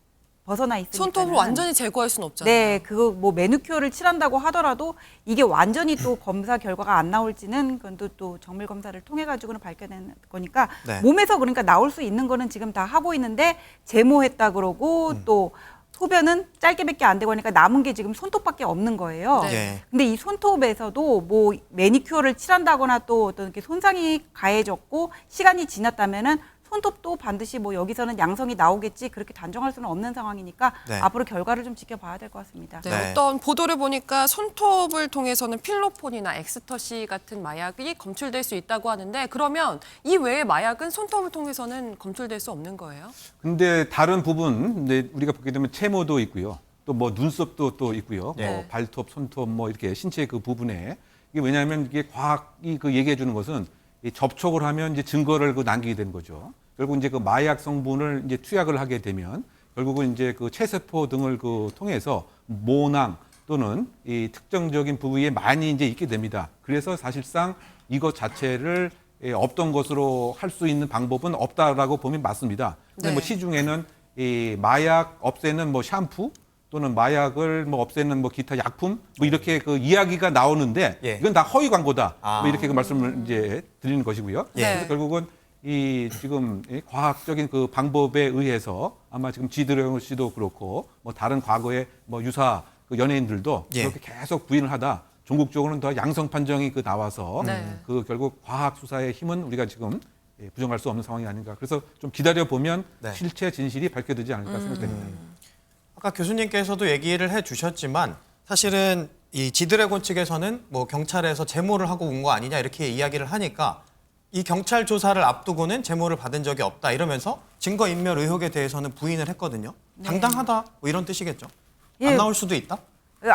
벗어나 있으니까 손톱을 완전히 제거할 수는 없잖아요. 네, 그거 뭐 매니큐어를 칠한다고 하더라도 이게 완전히 또 검사 결과가 안 나올지는 그건 또 정밀 검사를 통해 가지고는 밝혀낸 거니까 네. 몸에서 그러니까 나올 수 있는 거는 지금 다 하고 있는데 제모했다 그러고 또 소변은 짧게밖에 안 되고 하니까 남은 게 지금 손톱밖에 없는 거예요. 네. 예. 근데 이 손톱에서도 뭐 매니큐어를 칠한다거나 또 어떤 이렇게 손상이 가해졌고 시간이 지났다면은 손톱도 반드시 뭐 여기서는 양성이 나오겠지 그렇게 단정할 수는 없는 상황이니까 네. 앞으로 결과를 좀 지켜봐야 될 것 같습니다. 네, 네. 어떤 보도를 보니까 손톱을 통해서는 필로폰이나 엑스터시 같은 마약이 검출될 수 있다고 하는데 그러면 이 외의 마약은 손톱을 통해서는 검출될 수 없는 거예요? 근데 다른 부분, 우리가 보게 되면 채모도 있고요. 또 뭐 눈썹도 또 있고요. 네. 뭐 발톱, 손톱 뭐 이렇게 신체 그 부분에 이게 왜냐하면 이게 과학이 그 얘기해 주는 것은 이 접촉을 하면 이제 증거를 그 남기게 되는 거죠. 결국 이제 그 마약 성분을 이제 투약을 하게 되면 결국은 이제 그 체세포 등을 그 통해서 모낭 또는 이 특정적인 부위에 많이 이제 있게 됩니다. 그래서 사실상 이것 자체를 없던 것으로 할 수 있는 방법은 없다라고 보면 맞습니다. 근데 네. 뭐 시중에는 이 마약 없애는 뭐 샴푸 또는 마약을 뭐 없애는 뭐 기타 약품 뭐 이렇게 그 이야기가 나오는데 예. 이건 다 허위 광고다. 아. 뭐 이렇게 그 말씀을 이제 드리는 것이고요. 네. 그래서 결국은 이 지금 이 과학적인 그 방법에 의해서 아마 지금 지드래곤 씨도 그렇고 뭐 다른 과거의 뭐 유사 그 연예인들도 예. 그렇게 계속 부인을 하다 종국적으로는 더 양성 판정이 그 나와서 네. 그 결국 과학 수사의 힘은 우리가 지금 부정할 수 없는 상황이 아닌가. 그래서 좀 기다려 보면 네. 실체 진실이 밝혀지지 않을까 생각됩니다. 아까 교수님께서도 얘기를 해주셨지만 사실은 이 지드래곤 측에서는 뭐 경찰에서 제모를 하고 온 거 아니냐 이렇게 이야기를 하니까 이 경찰 조사를 앞두고는 제모를 받은 적이 없다 이러면서 증거인멸 의혹에 대해서는 부인을 했거든요. 당당하다 뭐 이런 뜻이겠죠. 예. 안 나올 수도 있다.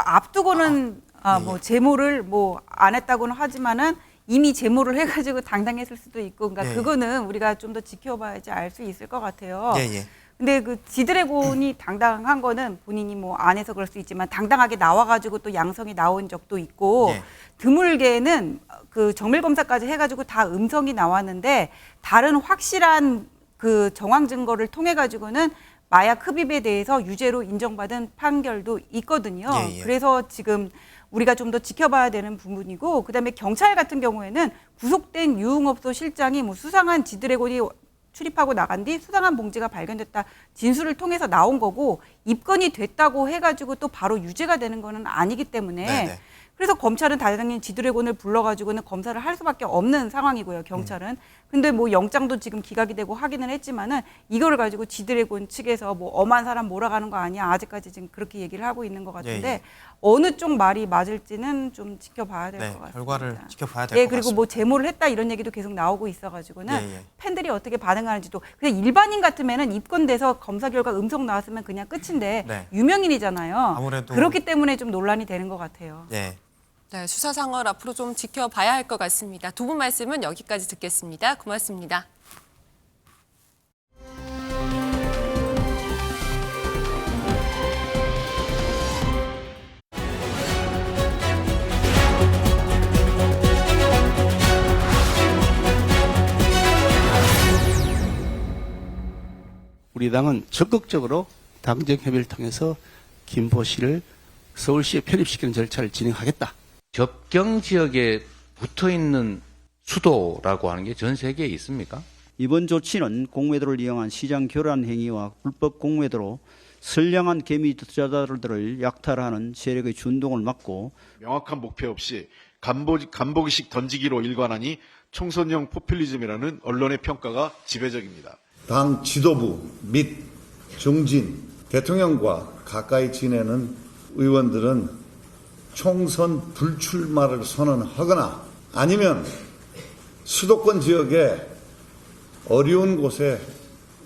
앞두고는 뭐 제모를 뭐 안 했다고는 하지만은 이미 제모를 해가지고 당당했을 수도 있고, 그러니까 예. 그거는 우리가 좀 더 지켜봐야지 알 수 있을 것 같아요. 예, 예. 근데 그 지드래곤이 당당한 거는 본인이 뭐 안 해서 그럴 수 있지만 당당하게 나와가지고 또 양성이 나온 적도 있고 예. 드물게는 그 정밀 검사까지 해가지고 다 음성이 나왔는데 다른 확실한 그 정황 증거를 통해 가지고는 마약 흡입에 대해서 유죄로 인정받은 판결도 있거든요. 예, 예. 그래서 지금 우리가 좀 더 지켜봐야 되는 부분이고, 그다음에 경찰 같은 경우에는 구속된 유흥업소 실장이 뭐 수상한 지드래곤이 출입하고 나간 뒤 수상한 봉지가 발견됐다 진술을 통해서 나온 거고 입건이 됐다고 해가지고 또 바로 유죄가 되는 거는 아니기 때문에 네네. 그래서 검찰은 당연히 지드래곤을 불러가지고는 검사를 할 수밖에 없는 상황이고요, 경찰은. 근데 뭐 영장도 지금 기각이 되고 하기는 했지만은 이거를 가지고 지드래곤 측에서 뭐 엄한 사람 몰아가는 거 아니야, 아직까지 지금 그렇게 얘기를 하고 있는 것 같은데 예, 예. 어느 쪽 말이 맞을지는 좀 지켜봐야 될 것 네, 같습니다. 결과를 지켜봐야 될 예, 것 그리고 같습니다. 뭐 제모를 했다 이런 얘기도 계속 나오고 있어가지고는 예, 예. 팬들이 어떻게 반응하는지도, 그냥 일반인 같으면은 입건돼서 검사 결과 음성 나왔으면 그냥 끝인데 네. 유명인이잖아요. 아무래도- 그렇기 때문에 좀 논란이 되는 것 같아요. 예. 네, 수사 상황을 앞으로 좀 지켜봐야 할 것 같습니다. 두 분 말씀은 여기까지 듣겠습니다. 고맙습니다. 우리 당은 적극적으로 당정협의를 통해서 김포 씨를 서울시에 편입시키는 절차를 진행하겠다. 접경 지역에 붙어 있는 수도라고 하는 게 전 세계에 있습니까? 이번 조치는 공매도를 이용한 시장 교란 행위와 불법 공매도로 선량한 개미 투자자들을 약탈하는 세력의 준동을 막고 명확한 목표 없이 간보기식 던지기로 일관하니 총선용 포퓰리즘이라는 언론의 평가가 지배적입니다. 당 지도부 및 중진, 대통령과 가까이 지내는 의원들은 총선 불출마를 선언하거나 아니면 수도권 지역에 어려운 곳에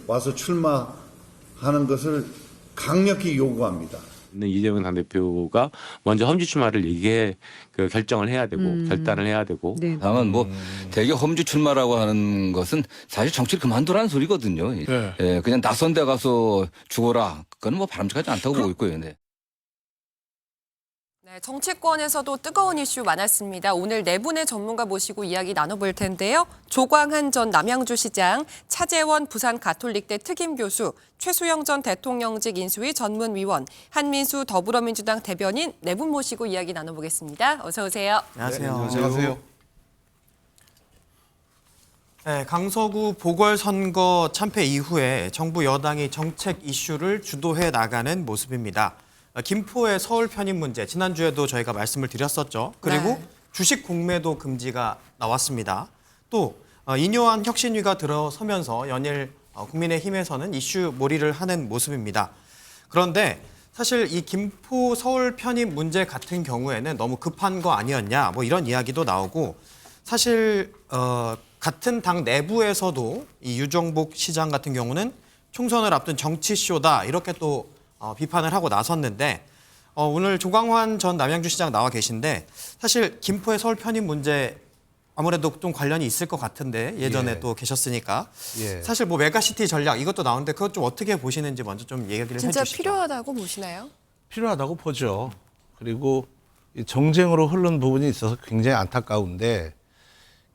와서 출마하는 것을 강력히 요구합니다. 이재명 당대표가 먼저 험지 출마를 결정을 해야 되고 결단을 해야 되고 당은 뭐 대개 험지 출마라고 하는 것은 사실 정치를 그만두라는 소리거든요. 예, 그냥 낯선 데 가서 죽어라. 그건 뭐 바람직하지 않다고 보고 있고요. 네. 네, 정치권에서도 뜨거운 이슈 많았습니다. 오늘 네 분의 전문가 모시고 이야기 나눠볼 텐데요. 조광한 전 남양주시장, 차재원 부산가톨릭대 특임교수, 최수영 전 대통령직 인수위 전문위원, 한민수 더불어민주당 대변인 네 분 모시고 이야기 나눠보겠습니다. 어서 오세요. 안녕하세요. 안녕하세요. 네, 강서구 보궐선거 참패 이후에 정부 여당이 정책 이슈를 주도해 나가는 모습입니다. 김포의 서울 편입 문제, 지난주에도 저희가 말씀을 드렸었죠. 그리고 네. 주식 공매도 금지가 나왔습니다. 또 인요한 혁신위가 들어서면서 연일 국민의힘에서는 이슈 몰이를 하는 모습입니다. 그런데 사실 이 김포 서울 편입 문제 같은 경우에는 너무 급한 거 아니었냐, 뭐 이런 이야기도 나오고, 사실 같은 당 내부에서도 이 유정복 시장 같은 경우는 총선을 앞둔 정치쇼다 이렇게 또 비판을 하고 나섰는데, 오늘 조광환 전 남양주시장 나와 계신데, 사실 김포의 서울 편입 문제 아무래도 좀 관련이 있을 것 같은데, 예전에 또 계셨으니까 사실 뭐 메가시티 전략 이것도 나오는데 그것 좀 어떻게 보시는지 먼저 좀 얘기를 진짜 해주시죠. 필요하다고 보시나요? 필요하다고 보죠. 그리고 이 정쟁으로 흐른 부분이 있어서 굉장히 안타까운데,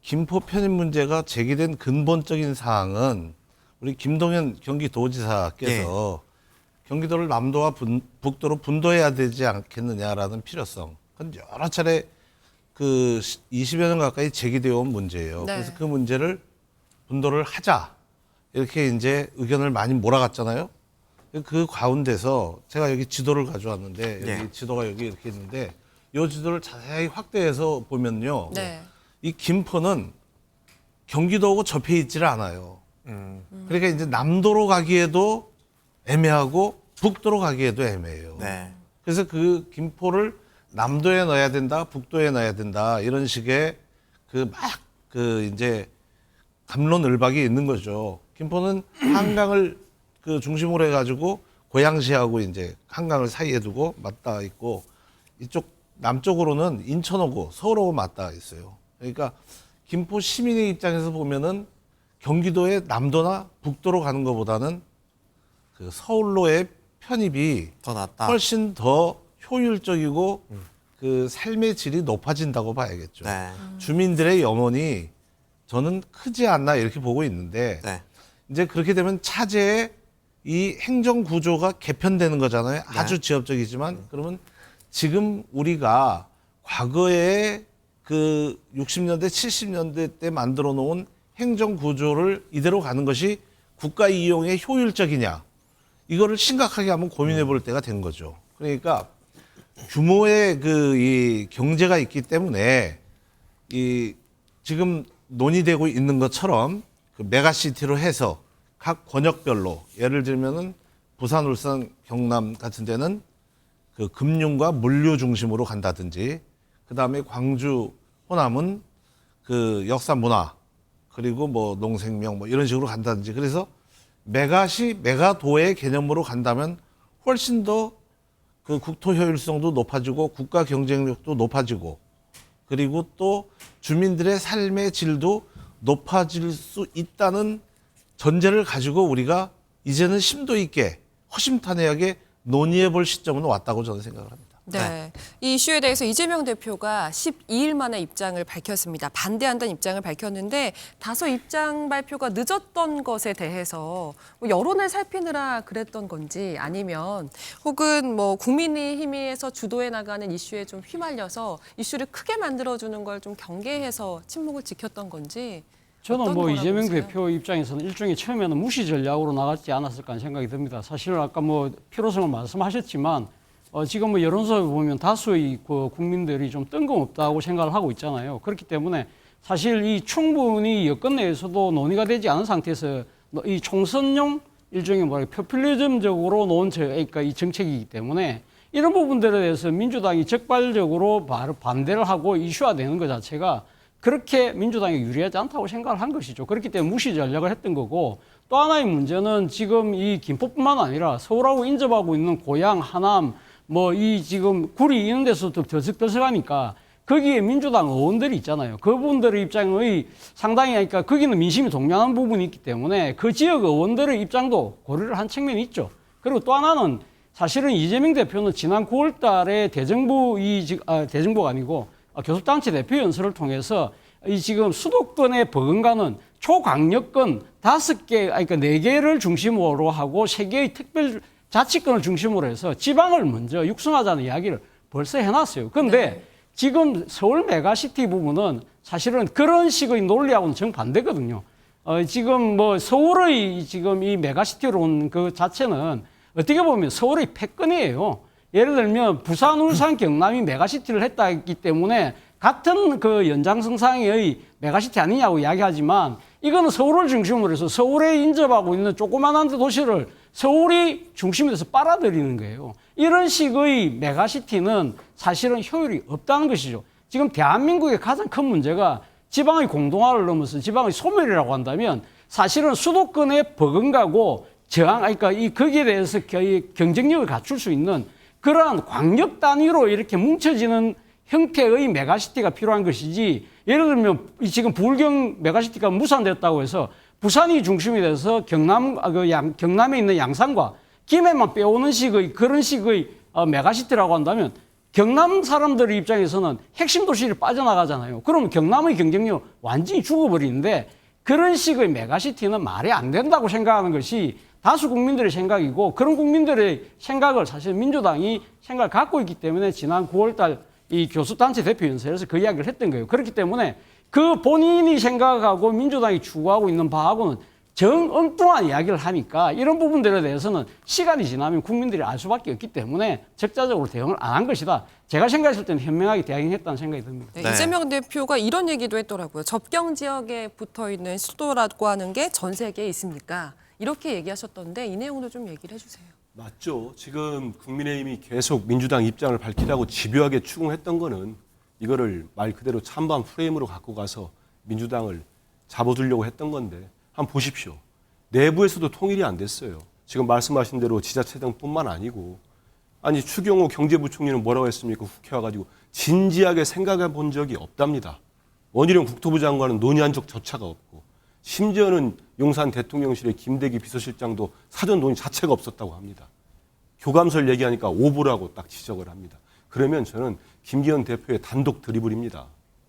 김포 편입 문제가 제기된 근본적인 사항은 우리 김동연 경기도지사께서 경기도를 남도와 북도로 분도해야 되지 않겠느냐라는 필요성. 그건 여러 차례 그 20여 년 가까이 제기되어 온 문제예요. 네. 그래서 그 문제를 분도를 하자. 이렇게 이제 의견을 많이 몰아갔잖아요. 그 가운데서 제가 여기 지도를 가져왔는데, 여기 지도가 여기 이렇게 있는데, 이 지도를 자세히 확대해서 보면요. 네. 이 김포는 경기도하고 접해 있지를 않아요. 그러니까 이제 남도로 가기에도 애매하고 북도로 가기에도 애매해요. 네. 그래서 그 김포를 남도에 넣어야 된다, 북도에 넣어야 된다, 이런 식의 그 이제 갑론을박이 있는 거죠. 김포는 한강을 그 중심으로 해가지고 고양시하고 이제 한강을 사이에 두고 맞닿아 있고, 이쪽 남쪽으로는 인천하고 서울하고 맞닿아 있어요. 그러니까 김포 시민의 입장에서 보면은 경기도의 남도나 북도로 가는 것보다는 그 서울로의 편입이 더 낫다. 훨씬 더 효율적이고 그 삶의 질이 높아진다고 봐야겠죠. 네. 주민들의 염원이 저는 크지 않나 이렇게 보고 있는데, 이제 그렇게 되면 차제의 이 행정 구조가 개편되는 거잖아요. 아주 지역적이지만, 그러면 지금 우리가 과거에 그 60년대, 70년대 때 만들어 놓은 행정 구조를 이대로 가는 것이 국가 이용에 효율적이냐, 이거를 심각하게 한번 고민해 볼 때가 된 거죠. 그러니까 규모의 이 경제가 있기 때문에 이 지금 논의되고 있는 것처럼 그 메가시티로 해서 각 권역별로, 예를 들면은 부산, 울산, 경남 같은 데는 그 금융과 물류 중심으로 간다든지, 그 다음에 광주, 호남은 그 역사 문화, 그리고 뭐 농생명 뭐 이런 식으로 간다든지, 그래서 메가시, 메가도의 개념으로 간다면 훨씬 더 그 국토 효율성도 높아지고 국가 경쟁력도 높아지고, 그리고 또 주민들의 삶의 질도 높아질 수 있다는 전제를 가지고 우리가 이제는 심도 있게 허심탄회하게 논의해 볼 시점은 왔다고 저는 생각을 합니다. 네. 이 이슈에 대해서 이재명 대표가 12일 만에 입장을 밝혔습니다. 반대한다는 입장을 밝혔는데, 다소 입장 발표가 늦었던 것에 대해서 여론을 살피느라 그랬던 건지, 아니면 혹은 뭐 국민의힘에서 주도해 나가는 이슈에 좀 휘말려서 이슈를 크게 만들어주는 걸 좀 경계해서 침묵을 지켰던 건지. 저는 뭐 이재명 보세요? 대표 입장에서는 일종의 처음에는 무시 전략으로 나갔지 않았을까 하는 생각이 듭니다. 사실 아까 뭐 필요성을 말씀하셨지만, 지금 뭐 여론조사에 보면 다수의 그 국민들이 좀 뜬금없다고 생각을 하고 있잖아요. 그렇기 때문에 사실 이 충분히 여권 내에서도 논의가 되지 않은 상태에서 이 총선용 일종의 포퓰리즘적으로 놓은 그러니까 이 정책이기 때문에, 이런 부분들에 대해서 민주당이 적발적으로 바로 반대를 하고 이슈화되는 것 자체가 그렇게 민주당이 유리하지 않다고 생각을 한 것이죠. 그렇기 때문에 무시 전략을 했던 거고, 또 하나의 문제는 지금 이 김포뿐만 아니라 서울하고 인접하고 있는 고양, 하남, 뭐 이 지금 구리 이런 데서도 들썩들썩하니까 거기에 민주당 의원들이 있잖아요. 그분들의 입장의 상당히, 그러니까 거기는 민심이 동량한 부분이 있기 때문에 그 지역 의원들의 입장도 고려를 한 측면이 있죠. 그리고 또 하나는 사실은 이재명 대표는 지난 9월 달에 대정부가 아니고 교섭단체 대표 연설을 통해서 이 지금 수도권에 버금가는 초강력권 5개, 그러니까 4개를 중심으로 하고 3개의 특별 자치권을 중심으로 해서 지방을 먼저 육성하자는 이야기를 벌써 해놨어요. 그런데 지금 서울 메가시티 부분은 사실은 그런 식의 논리하고는 정반대거든요. 지금 뭐 서울의 지금 이 메가시티론 그 자체는 어떻게 보면 서울의 패권이에요. 예를 들면 부산, 울산, 경남이 메가시티를 했다기 때문에 같은 그 연장선상의 메가시티 아니냐고 이야기하지만 이거는 서울을 중심으로 해서 서울에 인접하고 있는 조그만한 도시를 서울이 중심이 돼서 빨아들이는 거예요. 이런 식의 메가시티는 사실은 효율이 없다는 것이죠. 지금 대한민국의 가장 큰 문제가 지방의 공동화를 넘어서 지방의 소멸이라고 한다면 사실은 수도권에 버금가고 그러니까 거기에 대해서 경쟁력을 갖출 수 있는 그러한 광역 단위로 이렇게 뭉쳐지는 형태의 메가시티가 필요한 것이지, 예를 들면 지금 부울경 메가시티가 무산됐다고 해서 부산이 중심이 돼서 경남에 있는 양산과 김해만 빼오는 식의 그런 식의 메가시티라고 한다면 경남 사람들의 입장에서는 핵심 도시를 빠져나가잖아요. 그러면 경남의 경쟁력 완전히 죽어버리는데 그런 식의 메가시티는 말이 안 된다고 생각하는 것이 다수 국민들의 생각이고, 그런 국민들의 생각을 사실 민주당이 생각을 갖고 있기 때문에 지난 9월 달 이 교수단체 대표 연설에서 그 이야기를 했던 거예요. 그렇기 때문에 그 본인이 생각하고 민주당이 추구하고 있는 바하고는 정엉뚱한 이야기를 하니까 이런 부분들에 대해서는 시간이 지나면 국민들이 알 수밖에 없기 때문에 적자적으로 대응을 안 한 것이다. 제가 생각했을 때는 현명하게 대응했다는 생각이 듭니다. 네, 이재명 대표가 이런 얘기도 했더라고요. 접경 지역에 붙어있는 수도라고 하는 게 전 세계에 있습니까? 이렇게 얘기하셨던데 이 내용도 좀 얘기를 해주세요. 맞죠. 지금 국민의힘이 계속 민주당 입장을 밝히라고 집요하게 추궁했던 거는 이거를 말 그대로 찬반 프레임으로 갖고 가서 민주당을 잡아두려고 했던 건데, 한번 보십시오. 내부에서도 통일이 안 됐어요. 지금 말씀하신 대로 지자체 등뿐만 아니고, 아니 추경호 경제부총리는 뭐라고 했습니까? 국회 와가지고 진지하게 생각해 본 적이 없답니다. 원희룡 국토부 장관은 논의한 적조차가 없고, 심지어는 용산 대통령실의 김대기 비서실장도 사전 논의 자체가 없었다고 합니다. 교감설 얘기하니까 오보라고 딱 지적을 합니다. 그러면 저는 김기현 대표의 단독 드리블입니다.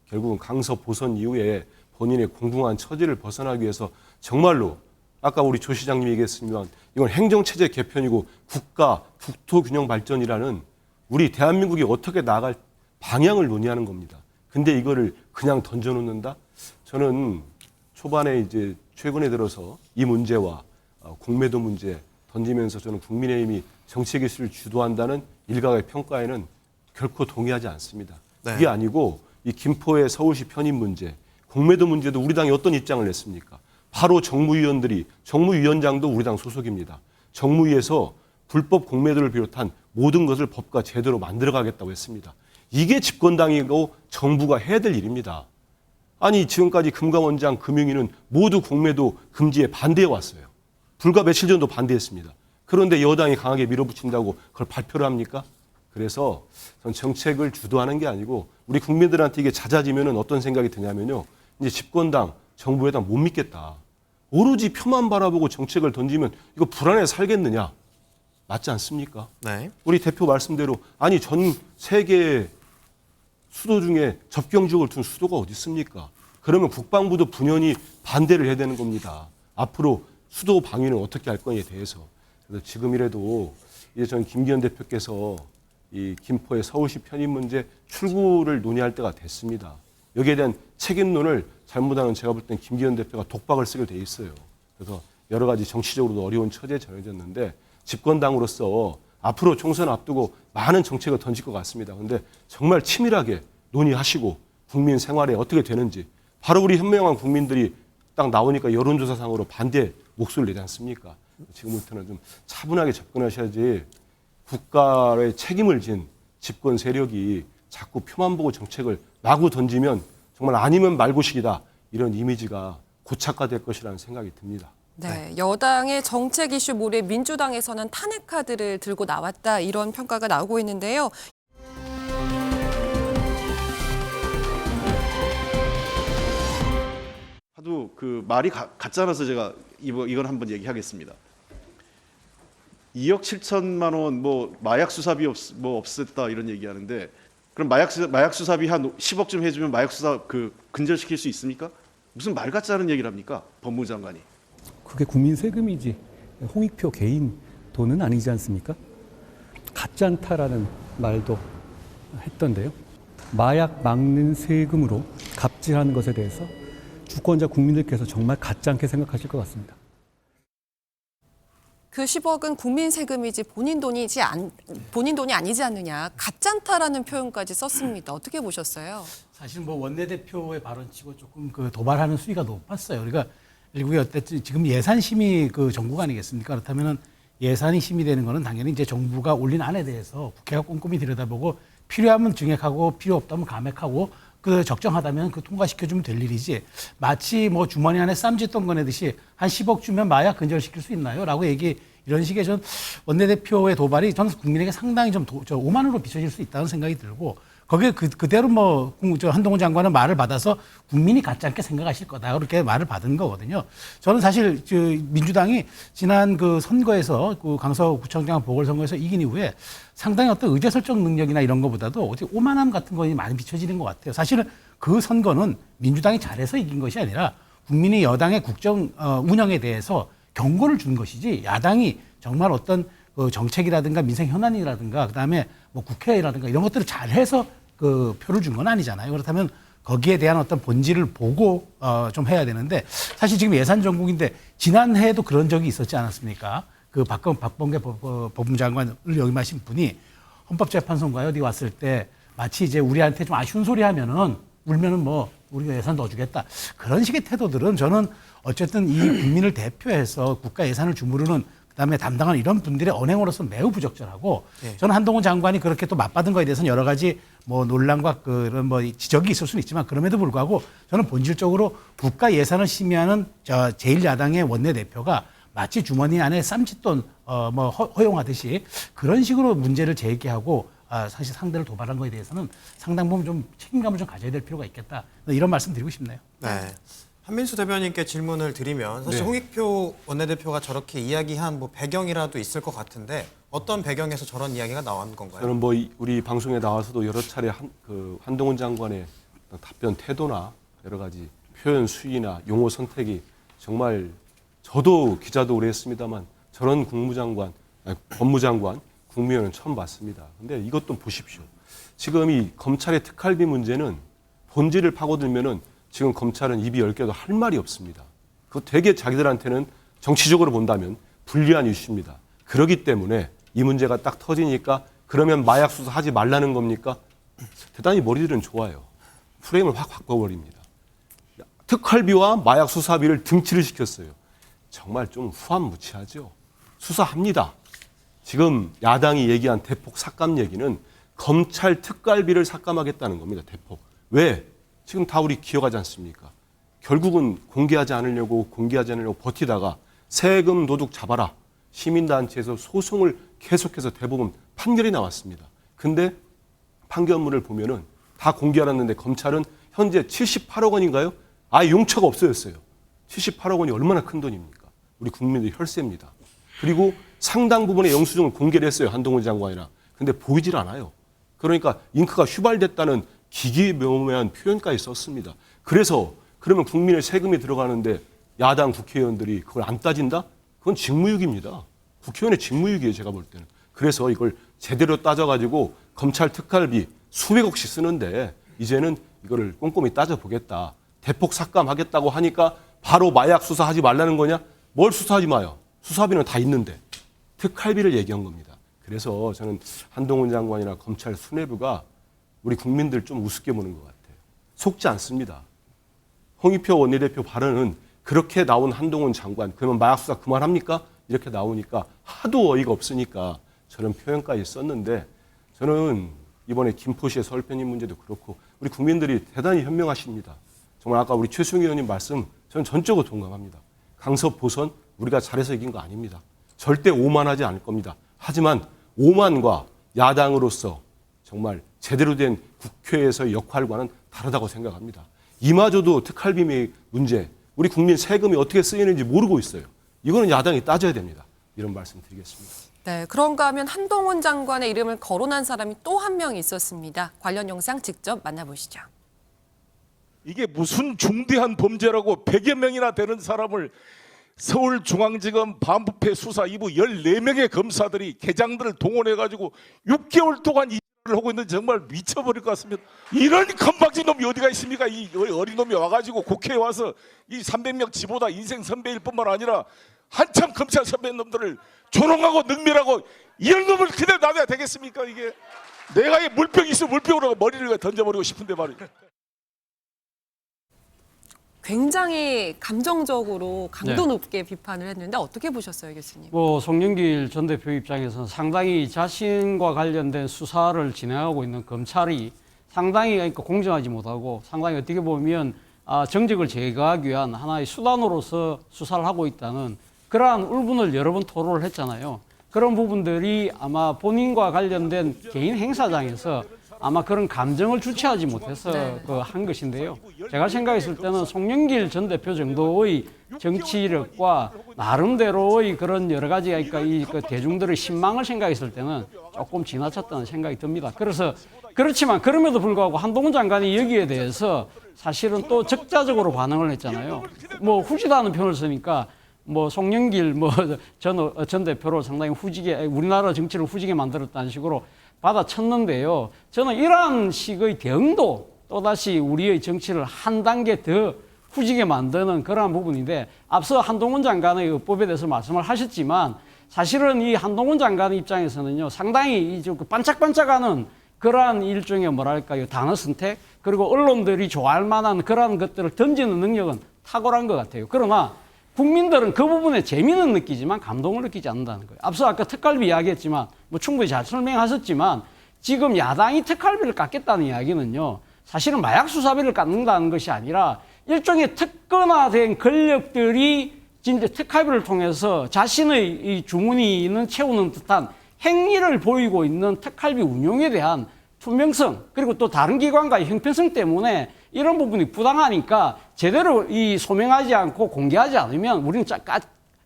결국은 강서 보선 이후에 본인의 공공한 처지를 벗어나기 위해서 정말로 아까 우리 조 시장님이 얘기했지만 이건 행정체제 개편이고 국가 국토 균형 발전이라는 우리 대한민국이 어떻게 나아갈 방향을 논의하는 겁니다. 근데 이거를 그냥 던져놓는다? 저는 초반에 이제 최근에 들어서 이 문제와 공매도 문제 던지면서 저는 국민의힘이 정책 이슈를 주도한다는 일각의 평가에는 결코 동의하지 않습니다. 네. 그게 아니고 이 김포의 서울시 편입 문제, 공매도 문제도 우리 당이 어떤 입장을 냈습니까? 바로 정무위원장도 우리 당 소속입니다. 정무위에서 불법 공매도를 비롯한 모든 것을 법과 제도로 만들어가겠다고 했습니다. 이게 집권당이고 정부가 해야 될 일입니다. 아니 지금까지 금감원장, 금융위는 모두 공매도 금지에 반대해 왔어요. 불과 며칠 전도 반대했습니다. 그런데 여당이 강하게 밀어붙인다고 그걸 발표를 합니까? 그래서 전 정책을 주도하는 게 아니고 우리 국민들한테 이게 잦아지면 어떤 생각이 드냐면요. 이제 집권당, 정부 여당 못 믿겠다. 오로지 표만 바라보고 정책을 던지면 이거 불안해 살겠느냐. 맞지 않습니까? 네. 우리 대표 말씀대로 아니 전 세계 수도 중에 접경 지역을 둔 수도가 어디 있습니까? 그러면 국방부도 분연히 반대를 해야 되는 겁니다. 앞으로 수도 방위는 어떻게 할 거냐에 대해서. 그래서 지금이라도 이제 저는 김기현 대표께서 이 김포의 서울시 편입 문제 출구를 논의할 때가 됐습니다. 여기에 대한 책임론을 잘못하면 제가 볼 땐 김기현 대표가 독박을 쓰게 돼 있어요. 그래서 여러 가지 정치적으로도 어려운 처지에 정해졌는데 집권당으로서 앞으로 총선 앞두고 많은 정책을 던질 것 같습니다. 그런데 정말 치밀하게 논의하시고 국민 생활에 어떻게 되는지 바로 우리 현명한 국민들이 딱 나오니까 여론조사상으로 반대 목소리를 내지 않습니까? 지금부터는 좀 차분하게 접근하셔야지 국가의 책임을 진 집권 세력이 자꾸 표만 보고 정책을 마구 던지면 정말 아니면 말고식이다. 이런 이미지가 고착화될 것이라는 생각이 듭니다. 네, 여당의 정책 이슈 몰에 민주당에서는 탄핵 카드를 들고 나왔다 이런 평가가 나오고 있는데요. 하도 그 말이 같잖아서 제가 이건 한번 얘기하겠습니다. 2억 7천만 원 뭐 마약 수사비 없앴다 이런 얘기하는데 그럼 마약 수사비 한 10억쯤 해주면 마약 수사 근절시킬 수 있습니까? 무슨 말 같지 않은 얘기를 합니까? 법무부 장관이. 그게 국민 세금이지 홍익표 개인 돈은 아니지 않습니까? 가짜안타라는 말도 했던데요. 마약 막는 세금으로 갑질하는 것에 대해서 주권자 국민들께서 정말 가짜않게 생각하실 것 같습니다. 그 10억은 국민 세금이지 본인 돈이 아니지 않느냐. 가짜안타라는 표현까지 썼습니다. 어떻게 보셨어요? 사실 뭐 원내대표의 발언치고 조금 도발하는 수위가 높았어요. 그러니까 일국이 어쨌든 지금 예산심의 정부가 아니겠습니까? 그렇다면은 예산이 심의되는 거는 당연히 이제 정부가 올린 안에 대해서 국회가 꼼꼼히 들여다보고 필요하면 증액하고 필요 없다면 감액하고 적정하다면 통과시켜주면 될 일이지 마치 뭐 주머니 안에 쌈짓돈 꺼내듯이 한 10억 주면 마약 근절시킬 수 있나요? 라고 이런 식의 전 원내대표의 도발이 저는 국민에게 상당히 좀 오만으로 비춰질 수 있다는 생각이 들고 거기에 그대로 뭐 한동훈 장관은 말을 받아서 국민이 가짜않게 생각하실 거다 그렇게 말을 받은 거거든요. 저는 사실 민주당이 지난 선거에서 강서구청장 보궐선거에서 이긴 이후에 상당히 어떤 의제설정 능력이나 이런 것보다도 어떻게 오만함 같은 것이 많이 비춰지는 것 같아요. 사실은 그 선거는 민주당이 잘해서 이긴 것이 아니라 국민이 여당의 국정 운영에 대해서 경고를 준 것이지 야당이 정말 어떤 정책이라든가 민생 현안이라든가 그다음에 뭐 국회라든가 이런 것들을 잘해서 표를 준 건 아니잖아요. 그렇다면 거기에 대한 어떤 본질을 보고 좀 해야 되는데 사실 지금 예산 정국인데 지난해에도 그런 적이 있었지 않았습니까? 박범계 법무부 장관을 역임하신 분이 헌법재판소인가요? 어디 왔을 때 마치 이제 우리한테 좀 아쉬운 소리 하면은 울면은 뭐 우리가 예산 넣어주겠다. 그런 식의 태도들은 저는 어쨌든 이 국민을 대표해서 국가 예산을 주무르는 그다음에 담당하는 이런 분들의 언행으로서 매우 부적절하고 저는 한동훈 장관이 그렇게 또 맞받은 거에 대해서는 여러 가지 뭐 논란과 그런 뭐 지적이 있을 수는 있지만 그럼에도 불구하고 저는 본질적으로 국가 예산을 심의하는 제1야당의 원내대표가 마치 주머니 안에 쌈짓돈 허용하듯이 그런 식으로 문제를 제기하고 사실 상대를 도발한 거에 대해서는 상당 부분 좀 책임감을 좀 가져야 될 필요가 있겠다. 이런 말씀 드리고 싶네요. 네. 한민수 대변인께 질문을 드리면 사실 홍익표 원내대표가 저렇게 이야기한 뭐 배경이라도 있을 것 같은데 어떤 배경에서 저런 이야기가 나온 건가요? 저는 뭐 우리 방송에 나와서도 여러 차례 한동훈 장관의 답변 태도나 여러 가지 표현 수위나 용어 선택이 정말 저도 기자도 오래 했습니다만 저런 법무장관, 국무위원은 처음 봤습니다. 근데 이것도 보십시오. 지금 이 검찰의 특활비 문제는 본질을 파고들면은 지금 검찰은 입이 10개도 할 말이 없습니다. 그거 되게 자기들한테는 정치적으로 본다면 불리한 이슈입니다. 그렇기 때문에 이 문제가 딱 터지니까 그러면 마약 수사하지 말라는 겁니까? 대단히 머리들은 좋아요. 프레임을 확 바꿔버립니다. 특활비와 마약 수사비를 등치를 시켰어요. 정말 좀 후한무치하죠. 수사합니다. 지금 야당이 얘기한 대폭 삭감 얘기는 검찰 특활비를 삭감하겠다는 겁니다. 대폭. 왜? 지금 다 우리 기억하지 않습니까? 결국은 공개하지 않으려고 버티다가 세금 도둑 잡아라. 시민단체에서 소송을 계속해서 대법원 판결이 나왔습니다. 근데 판결문을 보면은 다 공개하았는데 검찰은 현재 78억 원인가요? 아예 용처가 없어졌어요. 78억 원이 얼마나 큰 돈입니까? 우리 국민들 혈세입니다. 그리고 상당 부분의 영수증을 공개를 했어요. 한동훈 장관이랑. 근데 보이질 않아요. 그러니까 잉크가 휘발됐다는 기기묘묘한 표현까지 썼습니다. 그래서 그러면 국민의 세금이 들어가는데 야당 국회의원들이 그걸 안 따진다? 그건 직무유기입니다. 국회의원의 직무유기예요, 제가 볼 때는. 그래서 이걸 제대로 따져가지고 검찰 특활비 수백억씩 쓰는데 이제는 이거를 꼼꼼히 따져보겠다. 대폭 삭감하겠다고 하니까 바로 마약 수사하지 말라는 거냐? 뭘 수사하지 마요. 수사비는 다 있는데. 특활비를 얘기한 겁니다. 그래서 저는 한동훈 장관이나 검찰 수뇌부가 우리 국민들 좀 우습게 보는 것 같아요. 속지 않습니다. 홍익표 원내대표 발언은 그렇게 나온 한동훈 장관, 그러면 마약 수사 그만합니까? 이렇게 나오니까 하도 어이가 없으니까 저런 표현까지 썼는데 저는 이번에 김포시의 서울 편입 문제도 그렇고 우리 국민들이 대단히 현명하십니다. 정말 아까 우리 최승희 의원님 말씀 저는 전적으로 동감합니다. 강서 보선 우리가 잘해서 이긴 거 아닙니다. 절대 오만하지 않을 겁니다. 하지만 오만과 야당으로서 정말 제대로 된 국회에서의 역할과는 다르다고 생각합니다. 이마저도 특활비 문제, 우리 국민 세금이 어떻게 쓰이는지 모르고 있어요. 이거는 야당이 따져야 됩니다. 이런 말씀 드리겠습니다. 네, 그런가 하면 한동훈 장관의 이름을 거론한 사람이 또 한 명 있었습니다. 관련 영상 직접 만나보시죠. 이게 무슨 중대한 범죄라고 100여 명이나 되는 사람을 서울중앙지검 반부패 수사 2부 14명의 검사들이 계장들을 동원해가지고 6개월 동안 이 X를 하고 있는데 정말 미쳐버릴 것 같습니다. 이런 건방진 놈이 어디가 있습니까? 이 어린 놈이 와가지고 국회에 와서 이 300명 지보다 인생 선배일 뿐만 아니라 한참 검찰 선배놈들을 조롱하고 능멸하고 이런 놈을 그대로 놔둬야 되겠습니까? 이게 내가 이 물병이 있으면 물병으로 머리를 던져버리고 싶은데 말이에요. 굉장히 감정적으로 강도 네. 높게 비판을 했는데 어떻게 보셨어요, 교수님? 뭐 송영길 전 대표 입장에서는 상당히 자신과 관련된 수사를 진행하고 있는 검찰이 상당히 그러니까 공정하지 못하고 상당히 어떻게 보면 정직을 제거하기 위한 하나의 수단으로서 수사를 하고 있다는 그러한 울분을 여러 번 토로를 했잖아요. 그런 부분들이 아마 본인과 관련된 개인 행사장에서 아마 그런 감정을 주체하지 못해서 한 것인데요. 제가 생각했을 때는 송영길 전 대표 정도의 정치력과 나름대로의 그런 여러 가지 그러니까 이 대중들의 신망을 생각했을 때는 조금 지나쳤다는 생각이 듭니다. 그래서 그렇지만 그럼에도 불구하고 한동훈 장관이 여기에 대해서 사실은 또 적자적으로 반응을 했잖아요. 뭐 후지다는 표현을 쓰니까 뭐 송영길 전 대표로 상당히 후지게 우리나라 정치를 후지게 만들었다는 식으로 받아쳤는데요. 저는 이러한 식의 대응도 또다시 우리의 정치를 한 단계 더 후지게 만드는 그러한 부분인데 앞서 한동훈 장관의 의법에 대해서 말씀을 하셨지만 사실은 이 한동훈 장관 입장에서는요 상당히 이 반짝반짝하는 그러한 일종의 뭐랄까요 단어 선택 그리고 언론들이 좋아할 만한 그러한 것들을 던지는 능력은 탁월한 것 같아요. 그러나 국민들은 그 부분에 재미는 느끼지만 감동을 느끼지 않는다는 거예요. 앞서 아까 특갈비 이야기했지만 뭐 충분히 잘 설명하셨지만 지금 야당이 특갈비를 깎겠다는 이야기는요. 사실은 마약 수사비를 깎는다는 것이 아니라 일종의 특권화된 권력들이 진짜 특활비를 통해서 자신의 이 주머니는 채우는 듯한 행위를 보이고 있는 특활비 운용에 대한 투명성 그리고 또 다른 기관과의 형편성 때문에 이런 부분이 부당하니까 제대로 이 소명하지 않고 공개하지 않으면 우리는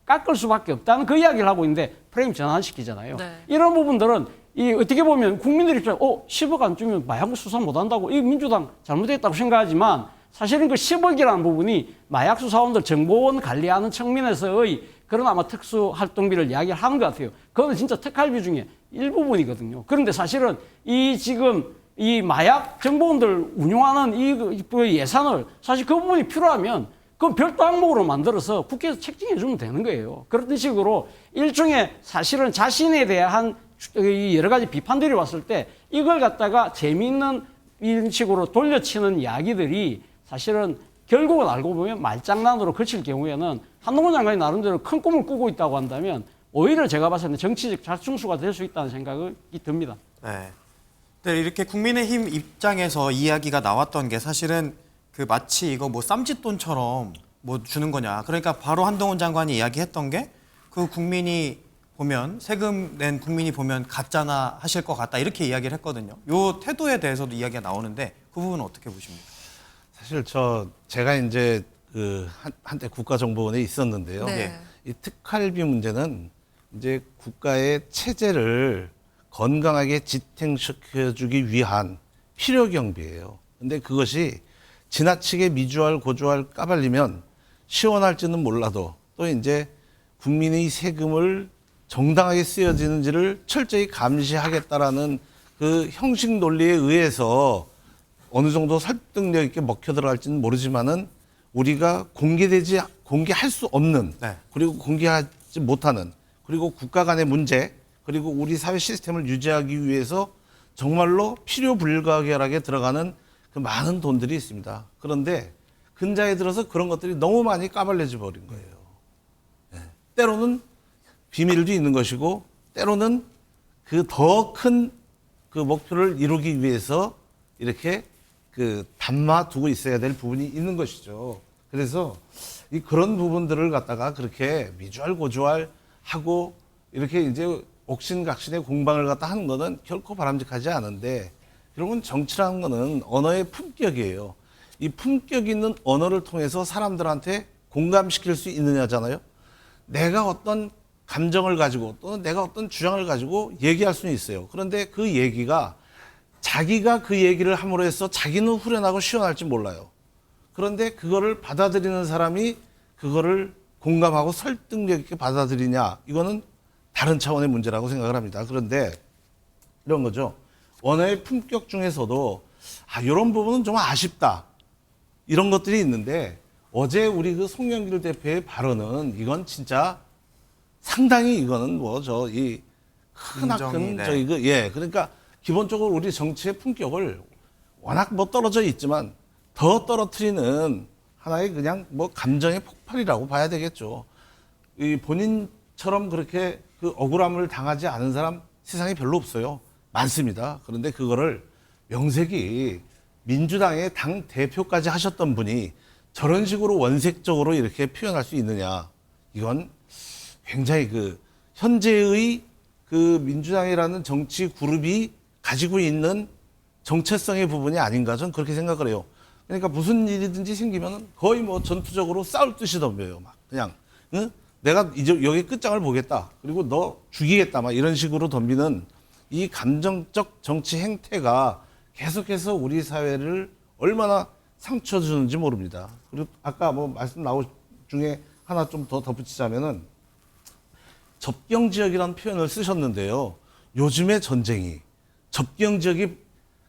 깎을 수밖에 없다는 그 이야기를 하고 있는데 프레임 전환시키잖아요. 네. 이런 부분들은 이 어떻게 보면 국민들 입장에 10억 안 주면 마약 수사 못 한다고 이 민주당 잘못했다고 생각하지만 사실은 그 10억이라는 부분이 마약 수사원들 정보원 관리하는 측면에서의 그런 아마 특수 활동비를 이야기를 하는 것 같아요. 그거는 진짜 특활비 중에 일부분이거든요. 그런데 사실은 이 지금 이 마약 정보원들 운용하는 이 예산을 사실 그 부분이 필요하면 그건 별도 항목으로 만들어서 국회에서 책정해 주면 되는 거예요. 그런 식으로 일종의 사실은 자신에 대한 여러 가지 비판들이 왔을 때 이걸 갖다가 재미있는 이런 식으로 돌려치는 이야기들이 사실은 결국은 알고 보면 말장난으로 그칠 경우에는 한동훈 장관이 나름대로 큰 꿈을 꾸고 있다고 한다면 오히려 제가 봤을 때는 정치적 자충수가 될 수 있다는 생각이 듭니다. 네. 네, 이렇게 국민의힘 입장에서 이야기가 나왔던 게 사실은 그 마치 이거 뭐 쌈짓돈처럼 뭐 주는 거냐. 그러니까 바로 한동훈 장관이 이야기했던 게 그 국민이 보면 세금 낸 국민이 보면 가짜나 하실 것 같다 이렇게 이야기를 했거든요. 요 태도에 대해서도 이야기가 나오는데 그 부분은 어떻게 보십니까? 사실 제가 이제 그 한때 국가정보원에 있었는데요. 네. 이 특활비 문제는 이제 국가의 체제를 건강하게 지탱시켜주기 위한 필요 경비예요. 근데 그것이 지나치게 미주알 고주알 까발리면 시원할지는 몰라도 또 이제 국민의 세금을 정당하게 쓰여지는지를 철저히 감시하겠다라는 그 형식 논리에 의해서 어느 정도 설득력 있게 먹혀 들어갈지는 모르지만은 우리가 공개할 수 없는 그리고 공개하지 못하는 그리고 국가 간의 문제 그리고 우리 사회 시스템을 유지하기 위해서 정말로 필요 불가결하게 들어가는 그 많은 돈들이 있습니다. 그런데 근자에 들어서 그런 것들이 너무 많이 까발려져 버린 거예요. 네. 때로는 비밀도 있는 것이고 때로는 그 더 큰 그 목표를 이루기 위해서 이렇게 그 담아두고 있어야 될 부분이 있는 것이죠. 그래서 그런 부분들을 갖다가 그렇게 미주알 고주알 하고 이렇게 이제 옥신각신의 공방을 갖다 하는 거는 결코 바람직하지 않은데 여러분 정치라는 거는 언어의 품격이에요. 이 품격 있는 언어를 통해서 사람들한테 공감시킬 수 있느냐잖아요. 내가 어떤 감정을 가지고 또는 내가 어떤 주장을 가지고 얘기할 수는 있어요. 그런데 그 얘기가 자기가 그 얘기를 함으로 해서 자기는 후련하고 시원할지 몰라요. 그런데 그거를 받아들이는 사람이 그거를 공감하고 설득력 있게 받아들이냐, 이거는 다른 차원의 문제라고 생각을 합니다. 그런데 이런 거죠. 언어의 품격 중에서도 이런 부분은 좀 아쉽다, 이런 것들이 있는데, 어제 우리 그 송영길 대표의 발언은 이건 진짜 상당히 이거는 크나큰 그러니까 기본적으로 우리 정치의 품격을 워낙 떨어져 있지만 더 떨어뜨리는 하나의 그냥 감정의 폭발이라고 봐야 되겠죠. 이 본인처럼 그렇게 그 억울함을 당하지 않은 사람 세상에 별로 없어요. 많습니다. 그런데 그거를 명색이 민주당의 당 대표까지 하셨던 분이 저런 식으로 원색적으로 이렇게 표현할 수 있느냐, 이건 굉장히 현재의 그 민주당이라는 정치 그룹이 가지고 있는 정체성의 부분이 아닌가, 저는 그렇게 생각을 해요. 그러니까 무슨 일이든지 생기면 거의 전투적으로 싸울 듯이 덤벼요. 막 그냥 내가 이제 여기 끝장을 보겠다, 그리고 너 죽이겠다, 막 이런 식으로 덤비는 이 감정적 정치 행태가 계속해서 우리 사회를 얼마나 상처 주는지 모릅니다. 그리고 아까 말씀 나온 중에 하나 좀 더 덧붙이자면은 접경 지역이라는 표현을 쓰셨는데요. 요즘의 전쟁이 접경 지역이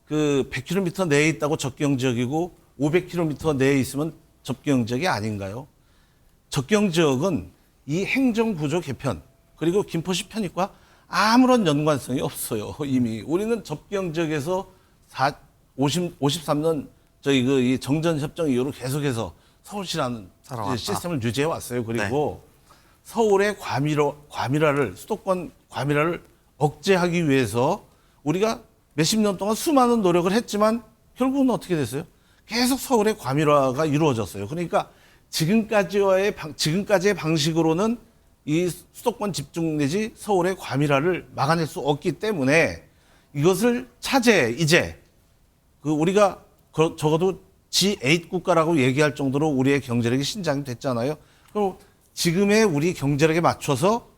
100km 내에 있다고 접경 지역이고 500km 내에 있으면 접경 지역이 아닌가요? 접경 지역은 이 행정 구조 개편 그리고 김포시 편입과 아무런 연관성이 없어요. 이미 우리는 접경 지역에서 53년 이 정전 협정 이후로 계속해서 서울시라는 시스템을 유지해 왔어요. 그리고 서울의 과밀화를, 수도권 과밀화를 억제하기 위해서 우리가 몇십 년 동안 수많은 노력을 했지만 결국은 어떻게 됐어요? 계속 서울의 과밀화가 이루어졌어요. 그러니까 지금까지의 방식으로는 이 수도권 집중 내지 서울의 과밀화를 막아낼 수 없기 때문에 이것을 이제 우리가 적어도 G8 국가라고 얘기할 정도로 우리의 경제력이 신장이 됐잖아요. 그럼 지금의 우리 경제력에 맞춰서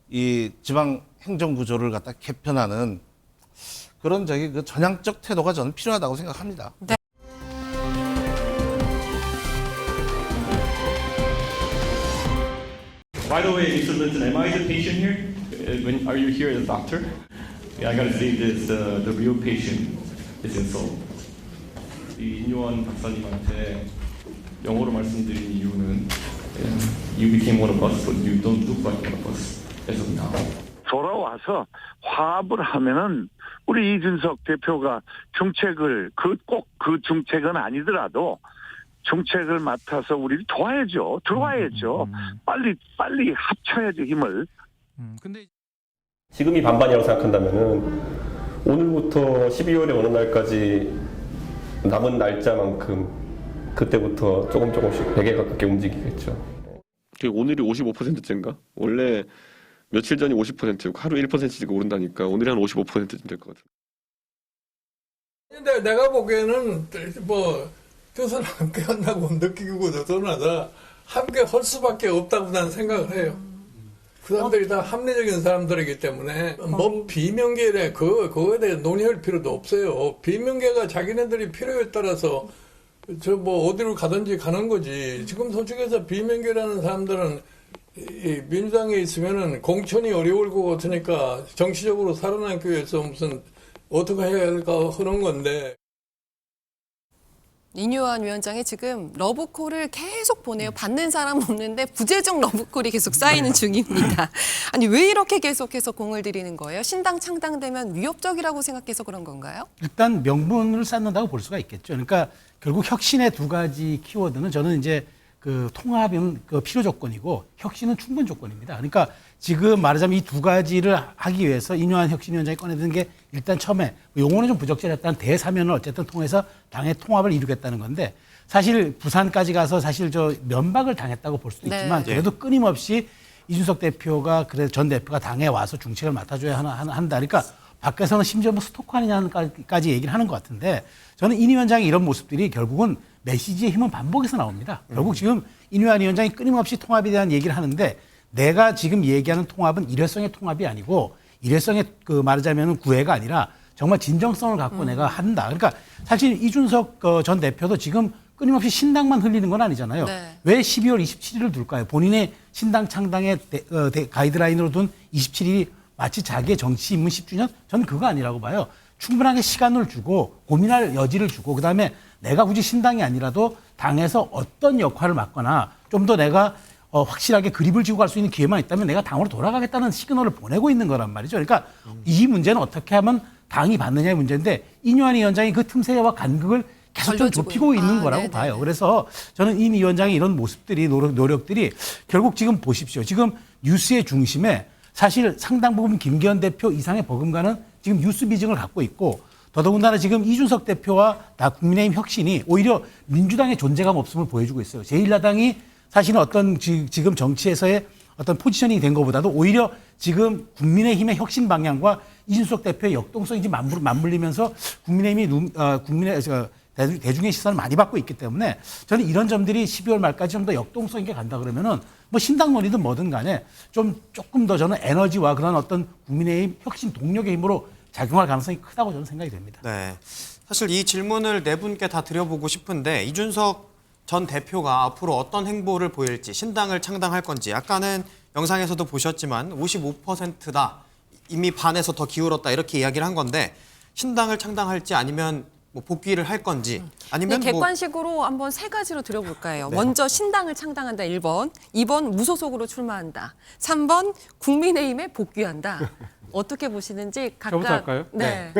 이 지방 행정 구조를 갖다 개편하는 그런 전향적 태도가 저는 필요하다고 생각합니다. 네. By the way, Mr. Linton, am I the patient here? Are you here as a doctor? Yeah, I gotta say this, the real patient is in Seoul. 이 인요한 박사님한테 영어로 말씀드린 이유는 You became one of us, but you don't look like one of us as of now. 돌아와서 화합을 하면은 우리 이준석 대표가 중책을 꼭 그 중책은 아니더라도 중책을 맡아서 우리를 도와야죠. 들어와야죠. 빨리 합쳐야죠, 힘을. 근데 지금이 반반이라고 생각한다면은 오늘부터 12월의 어느 날까지 남은 날짜만큼 그때부터 조금씩 100에 가깝게 움직이겠죠. 오늘이 55%째인가? 원래 며칠 전이 50%고 하루 1%씩 오른다니까 오늘이 한 55%쯤 될 것 같아요. 근데 내가 보기에는 두 손 함께 한다고 느끼고 두 손 하다 함께 할 수밖에 없다고 나는 생각을 해요. 그 사람들이 다 합리적인 사람들이기 때문에 비명계래 그거에 대해 논의할 필요도 없어요. 비명계가 자기네들이 필요에 따라서 어디로 가든지 가는 거지. 지금 솔직해서 비명계라는 사람들은 이 민주당에 있으면은 공천이 어려울 것 같으니까 정치적으로 살아남기 위해서 무슨 어떻게 해야 할까 하는 건데. 이뇨한 위원장이 지금 러브콜을 계속 보내요. 받는 사람 없는데 부재중 러브콜이 계속 쌓이는 중입니다. 아니 왜 이렇게 계속해서 공을 들이는 거예요? 신당 창당되면 위협적이라고 생각해서 그런 건가요? 일단 명분을 쌓는다고 볼 수가 있겠죠. 그러니까 결국 혁신의 두 가지 키워드는 저는 이제 통합은 필요 조건이고 혁신은 충분 조건입니다. 그러니까 지금 말하자면 이 두 가지를 하기 위해서 이뇨한 혁신위원장이 꺼내든 게 일단 처음에 용어는 좀 부적절했다는 대사면을 어쨌든 통해서 당의 통합을 이루겠다는 건데 사실 부산까지 가서 사실 면박을 당했다고 볼 수도 있지만 그래도 끊임없이 이준석 대표가 전 대표가 당에 와서 중책을 맡아줘야 한다. 그러니까 밖에서는 심지어 스토커 아니냐까지 얘기를 하는 것 같은데 저는 인 위원장의 이런 모습들이 결국은 메시지의 힘은 반복해서 나옵니다. 결국 지금 인유한 위원장이 끊임없이 통합에 대한 얘기를 하는데 내가 지금 얘기하는 통합은 일회성의 통합이 아니고 일회성의 그 말하자면 구애가 아니라 정말 진정성을 갖고 내가 한다. 그러니까 사실 이준석 전 대표도 지금 끊임없이 신당만 흘리는 건 아니잖아요. 네. 왜 12월 27일을 둘까요? 본인의 신당 창당의 가이드라인으로 둔 27일이 마치 자기의 정치 입문 10주년? 저는 그거 아니라고 봐요. 충분하게 시간을 주고 고민할 여지를 주고 그다음에 내가 굳이 신당이 아니라도 당에서 어떤 역할을 맡거나 좀 더 내가 확실하게 그립을 지고 갈 수 있는 기회만 있다면 내가 당으로 돌아가겠다는 시그널을 보내고 있는 거란 말이죠. 그러니까 이 문제는 어떻게 하면 당이 받느냐의 문제인데 이뇨한 위원장이 그 틈새와 간극을 계속 좀 좁히고 있는 거라고 봐요. 그래서 저는 이 위원장의 이런 모습들이 노력들이 결국 지금 보십시오. 지금 뉴스의 중심에 사실 상당 부분 김기현 대표 이상의 버금가는 지금 뉴스 비중을 갖고 있고 더더군다나 지금 이준석 대표와 국민의힘 혁신이 오히려 민주당의 존재감 없음을 보여주고 있어요. 제1야당이 사실은 어떤 지금 정치에서의 어떤 포지셔닝이 된 것보다도 오히려 지금 국민의힘의 혁신 방향과 이준석 대표의 역동성이 지금 맞물리면서 국민의힘이 대중의 시선을 많이 받고 있기 때문에 저는 이런 점들이 12월 말까지 좀 더 역동성 있게 간다 그러면은 뭐 신당 논의든 뭐든 간에 조금 더 저는 에너지와 그런 어떤 국민의힘 혁신 동력의 힘으로 작용할 가능성이 크다고 저는 생각이 됩니다. 네. 사실 이 질문을 네 분께 다 드려보고 싶은데 이준석 전 대표가 앞으로 어떤 행보를 보일지 신당을 창당할 건지 아까는 영상에서도 보셨지만 55%다. 이미 반에서 더 기울었다 이렇게 이야기를 한 건데 신당을 창당할지 아니면 뭐 복귀를 할 건지 아니면 객관식으로 한번 세 가지로 드려볼까요? 네. 먼저 신당을 창당한다 1번, 2번 무소속으로 출마한다, 3번 국민의힘에 복귀한다. 어떻게 보시는지 각각. 저부터 할까요? 네.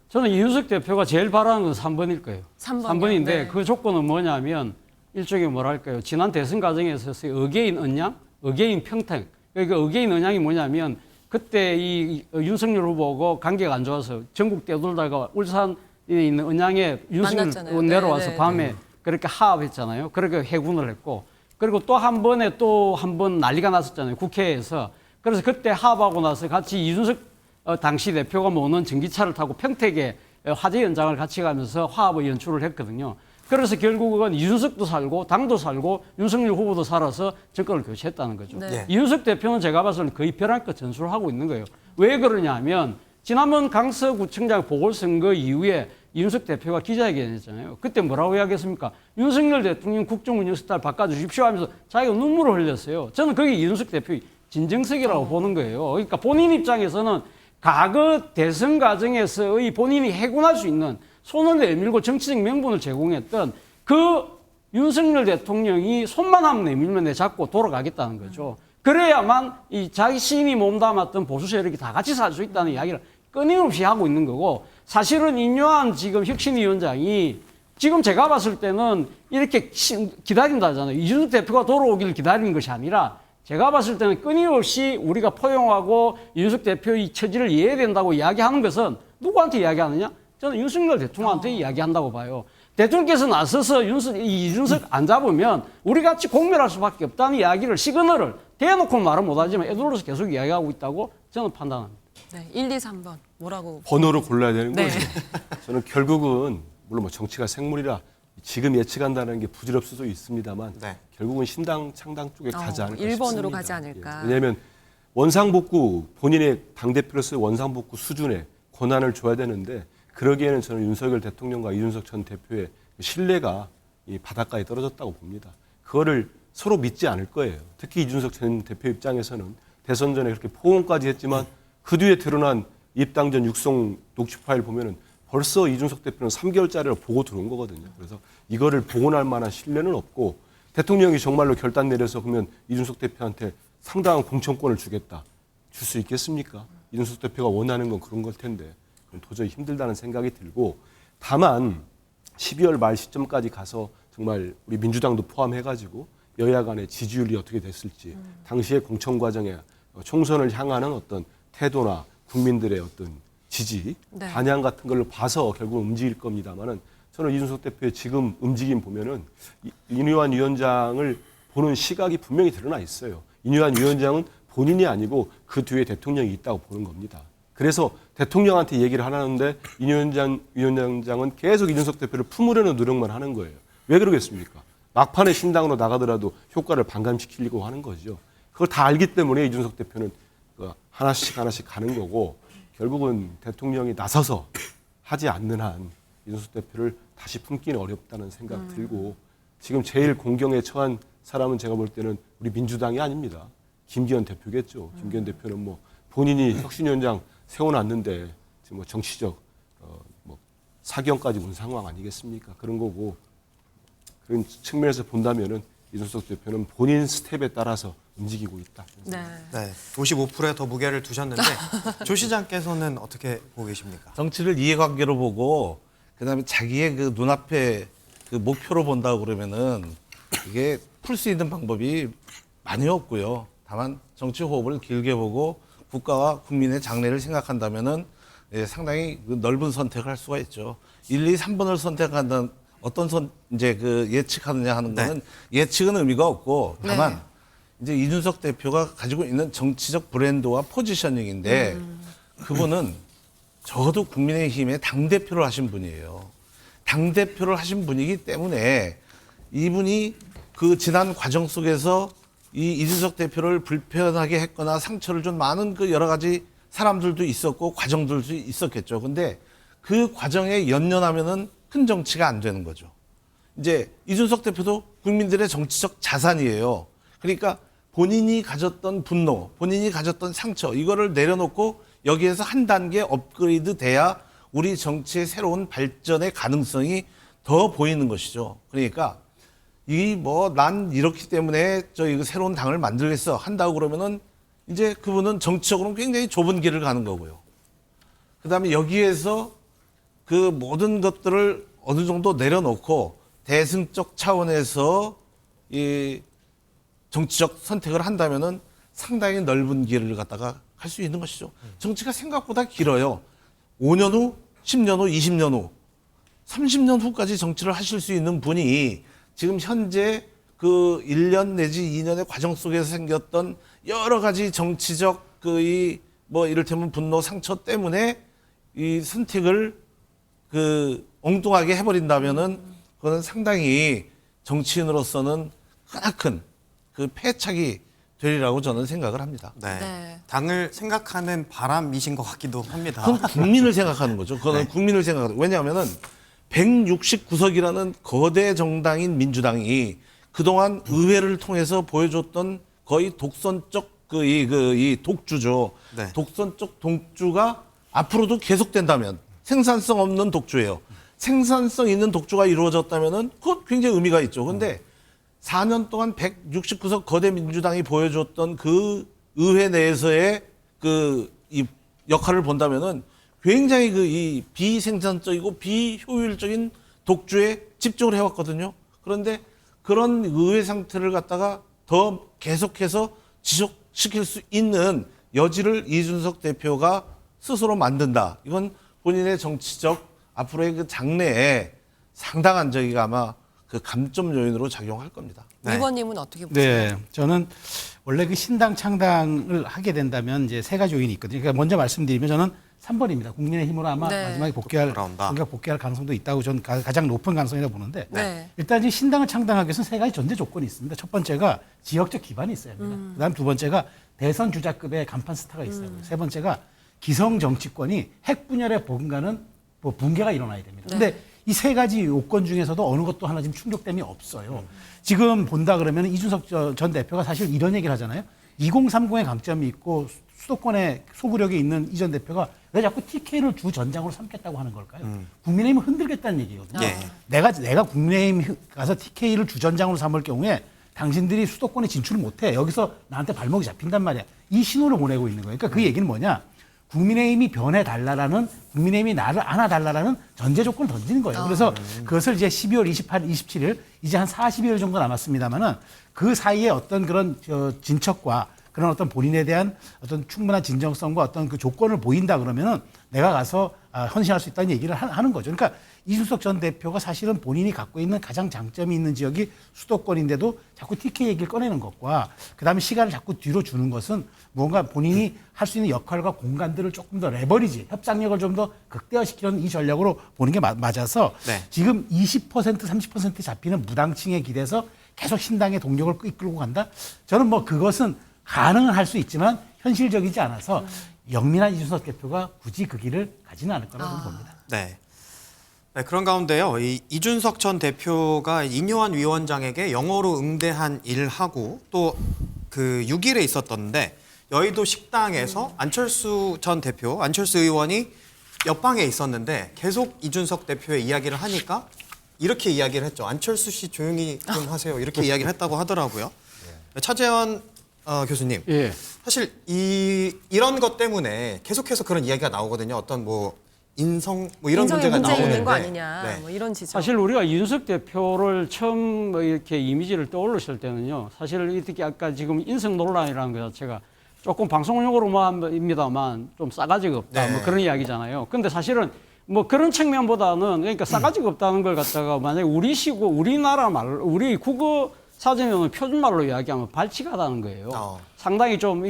저는 이준석 대표가 제일 바라는 건 3번일 거예요. 3번이요? 3번인데 네. 그 조건은 뭐냐면 일종의 뭐랄까요? 지난 대선 과정에서 어게인 언양, 어게인 평택. 그러니까 어게인 언양이 뭐냐면 그때 이 윤석열 후보하고 관계가 안 좋아서 전국 떼돌다가 울산에 있는 언양에 윤석열 만났잖아요. 내려와서 네, 밤에 네. 그렇게 하합했잖아요. 그렇게 해군을 했고 그리고 또 한 번에 또 한 번 난리가 났었잖아요. 국회에서. 그래서 그때 하합하고 나서 같이 이준석 당시 대표가 모는 전기차를 타고 평택에 화재 현장을 같이 가면서 화합의 연출을 했거든요. 그래서 결국은 이준석도 살고 당도 살고 윤석열 후보도 살아서 정권을 교체했다는 거죠. 네. 이준석 대표는 제가 봐서는 거의 벼랑끝 전술을 하고 있는 거예요. 왜 그러냐면 지난번 강서구청장 보궐선거 이후에 이준석 대표가 기자회견했잖아요. 그때 뭐라고 이야기했습니까? 윤석열 대통령 국정운영 스타일 바꿔주십시오 하면서 자기가 눈물을 흘렸어요. 저는 그게 이준석 대표의 진정성이라고 보는 거예요. 그러니까 본인 입장에서는 과거 대선 과정에서의 본인이 해군할 수 있는 손을 내밀고 정치적 명분을 제공했던 그 윤석열 대통령이 손만 하면 내밀면 내잡고 돌아가겠다는 거죠. 그래야만 이 자신이 몸담았던 보수 세력이 다 같이 살 수 있다는 이야기를 끊임없이 하고 있는 거고 사실은 인요한 지금 혁신위원장이 지금 제가 봤을 때는 이렇게 기다린다잖아요. 이준석 대표가 돌아오기를 기다리는 것이 아니라 제가 봤을 때는 끊임없이 우리가 포용하고 이준석 대표의 처지를 이해해야 된다고 이야기하는 것은 누구한테 이야기하느냐? 저는 윤석열 대통령한테 이야기한다고 봐요. 대통령께서 나서서 이준석 안 잡으면 우리 같이 공멸할 수밖에 없다는 이야기를 시그널을 대놓고 말은 못하지만 애들로서 계속 이야기하고 있다고 저는 판단합니다. 네, 1, 2, 3번 뭐라고? 번호를 골라야 되는 네. 거죠. 저는 결국은 물론 뭐 정치가 생물이라 지금 예측한다는 게 부질없을 수도 있습니다만 결국은 신당 창당 쪽에 가지 않을까 1번으로 싶습니다. 가지 않을까. 예. 왜냐하면 원상복구 본인의 당대표로서의 원상복구 수준의 권한을 줘야 되는데 그러기에는 저는 윤석열 대통령과 이준석 전 대표의 신뢰가 이 바닥까지 떨어졌다고 봅니다. 그거를 서로 믿지 않을 거예요. 특히 이준석 전 대표 입장에서는 대선 전에 그렇게 포옹까지 했지만 그 뒤에 드러난 입당전 육성 녹취 파일 보면은 벌써 이준석 대표는 3개월짜리를 보고 들어온 거거든요. 그래서 이거를 복원할 만한 신뢰는 없고 대통령이 정말로 결단 내려서 그러면 이준석 대표한테 상당한 공천권을 주겠다. 줄 수 있겠습니까? 이준석 대표가 원하는 건 그런 걸 텐데 도저히 힘들다는 생각이 들고 다만 12월 말 시점까지 가서 정말 우리 민주당도 포함해가지고 여야 간의 지지율이 어떻게 됐을지 당시의 공천 과정에 총선을 향하는 어떤 태도나 국민들의 어떤 지지, 반향 같은 걸로 봐서 결국 움직일 겁니다만은 저는 이준석 대표의 지금 움직임 보면은 이뇨한 위원장을 보는 시각이 분명히 드러나 있어요. 이뇨한 위원장은 본인이 아니고 그 뒤에 대통령이 있다고 보는 겁니다. 그래서 대통령한테 얘기를 하는데 이뇨한 위원장은 계속 이준석 대표를 품으려는 노력만 하는 거예요. 왜 그러겠습니까? 막판에 신당으로 나가더라도 효과를 반감시키려고 하는 거죠. 그걸 다 알기 때문에 이준석 대표는 하나씩 가는 거고 결국은 대통령이 나서서 하지 않는 한 이준석 대표를 다시 품기는 어렵다는 생각 들고 지금 제일 공경에 처한 사람은 제가 볼 때는 우리 민주당이 아닙니다. 김기현 대표겠죠. 김기현 대표는 뭐 본인이 혁신위원장 세워놨는데 지금 뭐 정치적 뭐 사경까지 온 상황 아니겠습니까? 그런 거고 그런 측면에서 본다면은 이준석 대표는 본인 스텝에 따라서 움직이고 있다. 네. 네, 55%에 더 무게를 두셨는데 조 시장께서는 어떻게 보고 계십니까? 정치를 이해관계로 보고 그다음에 자기의 그 눈앞에 그 목표로 본다고 그러면은 이게 풀 수 있는 방법이 많이 없고요. 다만 정치 호흡을 길게 보고 국가와 국민의 장래를 생각한다면은 상당히 그 넓은 선택을 할 수가 있죠. 1, 2, 3번을 선택한다는 어떤 이제 그 예측하느냐 하는 거는 예측은 의미가 없고 다만 이제 이준석 대표가 가지고 있는 정치적 브랜드와 포지셔닝인데 그분은 적어도 국민의힘의 당대표를 하신 분이에요. 당대표를 하신 분이기 때문에 이분이 그 지난 과정 속에서 이 이준석 대표를 불편하게 했거나 상처를 준 많은 그 여러 가지 사람들도 있었고 과정들도 있었겠죠. 근데 그 과정에 연연하면은 큰 정치가 안 되는 거죠. 이제 이준석 대표도 국민들의 정치적 자산이에요. 그러니까 본인이 가졌던 분노, 본인이 가졌던 상처 이거를 내려놓고 여기에서 한 단계 업그레이드 돼야 우리 정치의 새로운 발전의 가능성이 더 보이는 것이죠. 그러니까 이 뭐 난 이렇기 때문에 이거 새로운 당을 만들겠어 한다고 그러면은 이제 그분은 정치적으로는 굉장히 좁은 길을 가는 거고요. 그다음에 여기에서 그 모든 것들을 어느 정도 내려놓고 대승적 차원에서 이 정치적 선택을 한다면은 상당히 넓은 길을 갖다가 갈 수 있는 것이죠. 정치가 생각보다 길어요. 5년 후, 10년 후, 20년 후, 30년 후까지 정치를 하실 수 있는 분이 지금 현재 그 1년 내지 2년의 과정 속에서 생겼던 여러 가지 정치적 뭐 이를테면 분노, 상처 때문에 이 선택을 엉뚱하게 해버린다면은 그거는 상당히 정치인으로서는 크나큰 그 패착이 되리라고 저는 생각을 합니다. 네. 당을 생각하는 바람이신 것 같기도 합니다. 그건 국민을 생각하는 거죠. 그거는 국민을 생각하는. 왜냐하면은 169석이라는 거대 정당인 민주당이 그동안 의회를 통해서 보여줬던 거의 독선적 이 독주죠. 독선적 독주가 앞으로도 계속된다면 생산성 없는 독주예요. 생산성 있는 독주가 이루어졌다면은 그건 굉장히 의미가 있죠. 근데 4년 동안 169석 거대 민주당이 보여줬던 그 의회 내에서의 이 역할을 본다면은 굉장히 이 비생산적이고 비효율적인 독주에 집중을 해왔거든요. 그런데 그런 의회 상태를 갖다가 더 계속해서 지속시킬 수 있는 여지를 이준석 대표가 스스로 만든다. 이건 본인의 정치적 앞으로의 그 장래에 상당한 저기가 아마 그 감점 요인으로 작용할 겁니다. 이 의원님은 어떻게 보세요? 네, 저는 원래 그 신당 창당을 하게 된다면 이제 세 가지 요인이 있거든요. 그러니까 먼저 말씀드리면 저는 3번입니다. 국민의힘으로 아마 마지막에 복귀할 가능성도 있다고 저는 가장 높은 가능성이라고 보는데 일단 이제 신당을 창당하기 위해서는 세 가지 전제 조건이 있습니다. 첫 번째가 지역적 기반이 있어야 합니다. 그다음 두 번째가 대선 주자급의 간판 스타가 있어야 합니다. 세 번째가 기성 정치권이 핵 분열에 버금가는 붕괴가 일어나야 됩니다. 근데 이 세 가지 요건 중에서도 어느 것도 하나 지금 충족됨이 없어요. 지금 본다 그러면 이준석 전 대표가 사실 이런 얘기를 하잖아요. 2030의 강점이 있고 수도권에 소구력이 있는 이 전 대표가 왜 자꾸 TK를 주 전장으로 삼겠다고 하는 걸까요? 국민의힘을 흔들겠다는 얘기거든요. 내가 국민의힘 가서 TK를 주 전장으로 삼을 경우에 당신들이 수도권에 진출을 못해. 여기서 나한테 발목이 잡힌단 말이야. 이 신호를 보내고 있는 거예요. 그러니까 그 얘기는 뭐냐? 국민의힘이 변해달라라는, 국민의힘이 나를 안아달라라는 전제 조건을 던지는 거예요. 그래서 그것을 이제 12월 28일, 27일, 이제 한 40여일 정도 남았습니다만은 그 사이에 어떤 그런 진척과 그런 어떤 본인에 대한 어떤 충분한 진정성과 어떤 그 조건을 보인다 그러면은 내가 가서 헌신할 수 있다는 얘기를 하는 거죠. 그러니까 이준석 전 대표가 사실은 본인이 갖고 있는 가장 장점이 있는 지역이 수도권인데도 자꾸 TK 얘기를 꺼내는 것과 그다음에 시간을 자꾸 뒤로 주는 것은 뭔가 본인이 할 수 있는 역할과 공간들을 조금 더 레버리지, 협상력을 좀 더 극대화시키는 이 전략으로 보는 게 맞아서 지금 20%, 30% 잡히는 무당층에 기대서 계속 신당의 동력을 이끌고 간다? 저는 뭐 그것은 가능은 할 수 있지만 현실적이지 않아서 영민한 이준석 대표가 굳이 그 길을 가지는 않을 거라고 봅니다. 네. 네, 그런 가운데요. 이 이준석 전 대표가 인요한 위원장에게 영어로 응대한 일을 하고 또 그 6일에 있었던데 여의도 식당에서 안철수 전 대표, 안철수 의원이 옆방에 있었는데 계속 이준석 대표의 이야기를 하니까 이렇게 이야기를 했죠. 안철수 씨 조용히 좀 하세요. 이렇게 이야기를 했다고 하더라고요. 차재원 교수님, 예. 사실 이런 것 때문에 계속해서 그런 이야기가 나오거든요. 어떤 뭐 인성 뭐 이런 문제가 문제 나오는데 있는 거 아니냐 네. 뭐 이런 지적. 사실 우리가 이준석 대표를 처음 뭐 이렇게 이미지를 떠올렸을 때는요. 사실 이렇게 아까 지금 인성 논란이라는 것 자체가 조금 방송용어로만입니다만 좀 싸가지가 없다 네. 뭐 그런 이야기잖아요. 근데 사실은 뭐 그런 측면보다는 그러니까 싸가지가 없다는 걸 갖다가 만약에 우리시고 우리나라 말 우리 국어 사전에는 표준말로 이야기하면 발칙하다는 거예요. 상당히 좀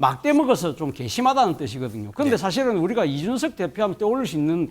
막대 먹어서 좀 괘씸하다는 뜻이거든요. 그런데 사실은 우리가 이준석 대표하면 떠올릴 수 있는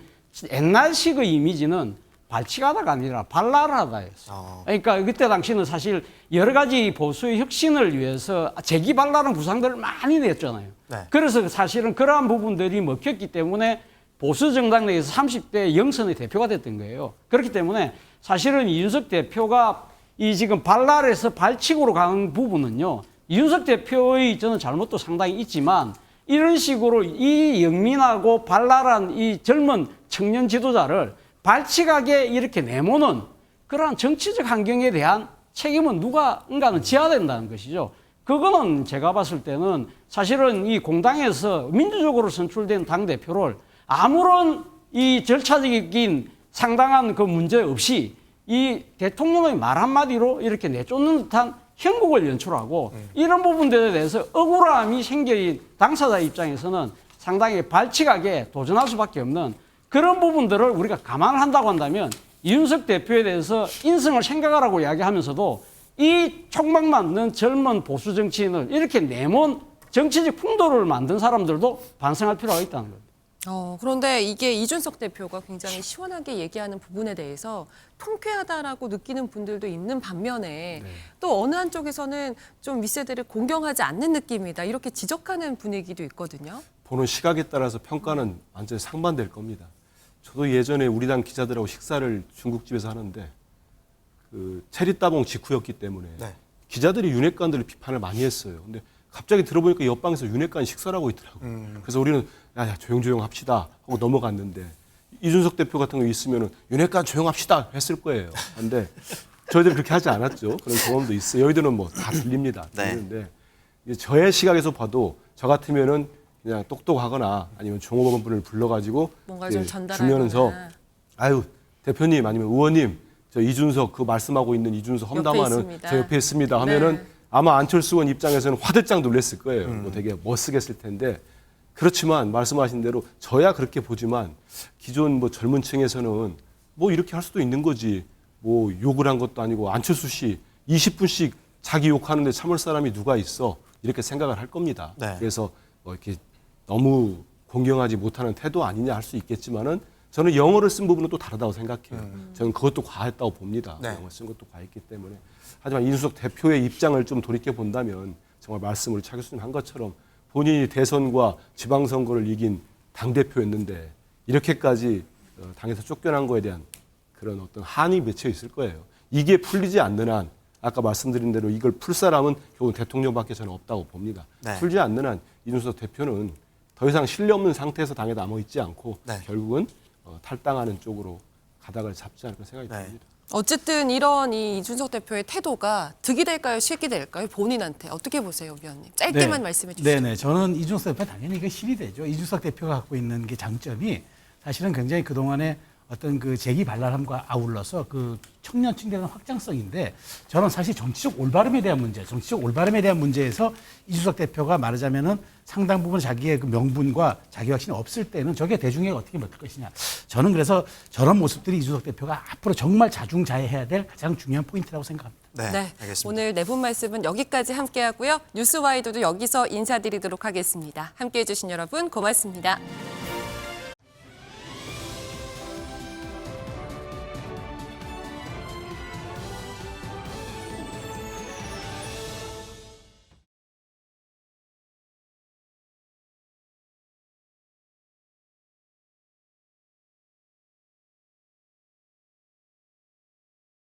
옛날식의 이미지는 발칙하다가 아니라 발랄하다였어요. 그러니까 그때 당시는 사실 여러 가지 보수의 혁신을 위해서 재기 발랄한 구상들을 많이 냈잖아요. 네. 그래서 사실은 그러한 부분들이 먹혔기 때문에 보수 정당 내에서 30대 영선의 대표가 됐던 거예요. 그렇기 때문에 사실은 이준석 대표가 이 지금 발랄에서 발칙으로 가는 부분은요. 이준석 대표의 저는 잘못도 상당히 있지만 이런 식으로 이 영민하고 발랄한 이 젊은 청년 지도자를 발칙하게 이렇게 내모는 그러한 정치적 환경에 대한 책임은 누가인가는 져야 된다는 것이죠. 그거는 제가 봤을 때는 사실은 이 공당에서 민주적으로 선출된 당대표를 아무런 이 절차적인 상당한 그 문제 없이 이 대통령의 말 한마디로 이렇게 내쫓는 듯한 형국을 연출하고 이런 부분들에 대해서 억울함이 생긴 당사자 입장에서는 상당히 발칙하게 도전할 수밖에 없는 그런 부분들을 우리가 감안을 한다고 한다면 이준석 대표에 대해서 인성을 생각하라고 이야기하면서도 이 촉막 맞는 젊은 보수 정치인을 이렇게 내몬 정치적 풍도를 만든 사람들도 반성할 필요가 있다는 겁니다. 그런데 이게 이준석 대표가 굉장히 시원하게 얘기하는 부분에 대해서 통쾌하다라고 느끼는 분들도 있는 반면에 또 어느 한쪽에서는 좀 윗세대를 공경하지 않는 느낌이다 이렇게 지적하는 분위기도 있거든요. 보는 시각에 따라서 평가는 완전히 상반될 겁니다. 저도 예전에 우리 당 기자들하고 식사를 중국집에서 하는데 그 체리 따봉 직후였기 때문에 기자들이 윤핵관들을 비판을 많이 했어요. 근데 갑자기 들어보니까 옆방에서 윤핵관 식사를 하고 있더라고요. 그래서 우리는 야 조용조용 합시다 하고 넘어갔는데 이준석 대표 같은 거 있으면 윤핵관 조용합시다 했을 거예요. 근데 저희들이 그렇게 하지 않았죠. 그런 경험도 있어요. 여의도는 뭐 다 들립니다. 들리는데 저의 시각에서 봐도 저 같으면은 그냥 똑똑하거나 아니면 종업원분을 불러가지고 뭔가 좀 전달하거나 주면서 아유 대표님 아니면 의원님 저 이준석 그 말씀하고 있는 이준석 험담하는 저 옆에 있습니다 하면은 아마 안철수 의원 입장에서는 화들짝 놀랐을 거예요. 뭐 되게 멋쓰겠을 텐데 그렇지만 말씀하신 대로 저야 그렇게 보지만 기존 뭐 젊은 층에서는 뭐 이렇게 할 수도 있는 거지 뭐 욕을 한 것도 아니고 안철수 씨 20분씩 자기 욕하는데 참을 사람이 누가 있어 이렇게 생각을 할 겁니다. 그래서 뭐 이렇게 너무 공경하지 못하는 태도 아니냐 할 수 있겠지만은 저는 영어를 쓴 부분은 또 다르다고 생각해요. 저는 그것도 과했다고 봅니다. 영어 쓴 것도 과했기 때문에. 하지만 이준석 대표의 입장을 좀 돌이켜 본다면 정말 말씀을 차 교수님 한 것처럼 본인이 대선과 지방선거를 이긴 당대표였는데 이렇게까지 당에서 쫓겨난 거에 대한 그런 어떤 한이 맺혀 있을 거예요. 이게 풀리지 않는 한 아까 말씀드린 대로 이걸 풀 사람은 결국 대통령밖에 저는 없다고 봅니다. 풀지 않는 한 이준석 대표는 더 이상 신뢰 없는 상태에서 당에 남아있지 않고 결국은 탈당하는 쪽으로 가닥을 잡지 않을까 생각이 듭니다. 어쨌든 이런 이 이준석 대표의 태도가 득이 될까요, 실기 될까요? 본인한테 어떻게 보세요, 위원님? 짧게만 말씀해 주시죠. 네네, 저는 이준석 대표 당연히 이게 실이 되죠. 이준석 대표가 갖고 있는 게 장점이 사실은 굉장히 그동안에 어떤 그 재기 발랄함과 아울러서 그 청년층에 대한 확장성인데 저는 사실 정치적 올바름에 대한 문제에서 이준석 대표가 말하자면은 상당 부분 자기의 그 명분과 자기 확신이 없을 때는 저게 대중에게 어떻게 먹힐 것이냐. 저는 그래서 저런 모습들이 이준석 대표가 앞으로 정말 자중자애해야 될 가장 중요한 포인트라고 생각합니다. 네, 알겠습니다. 오늘 네 분 말씀은 여기까지 함께하고요. 뉴스와이드도 여기서 인사드리도록 하겠습니다. 함께해 주신 여러분 고맙습니다.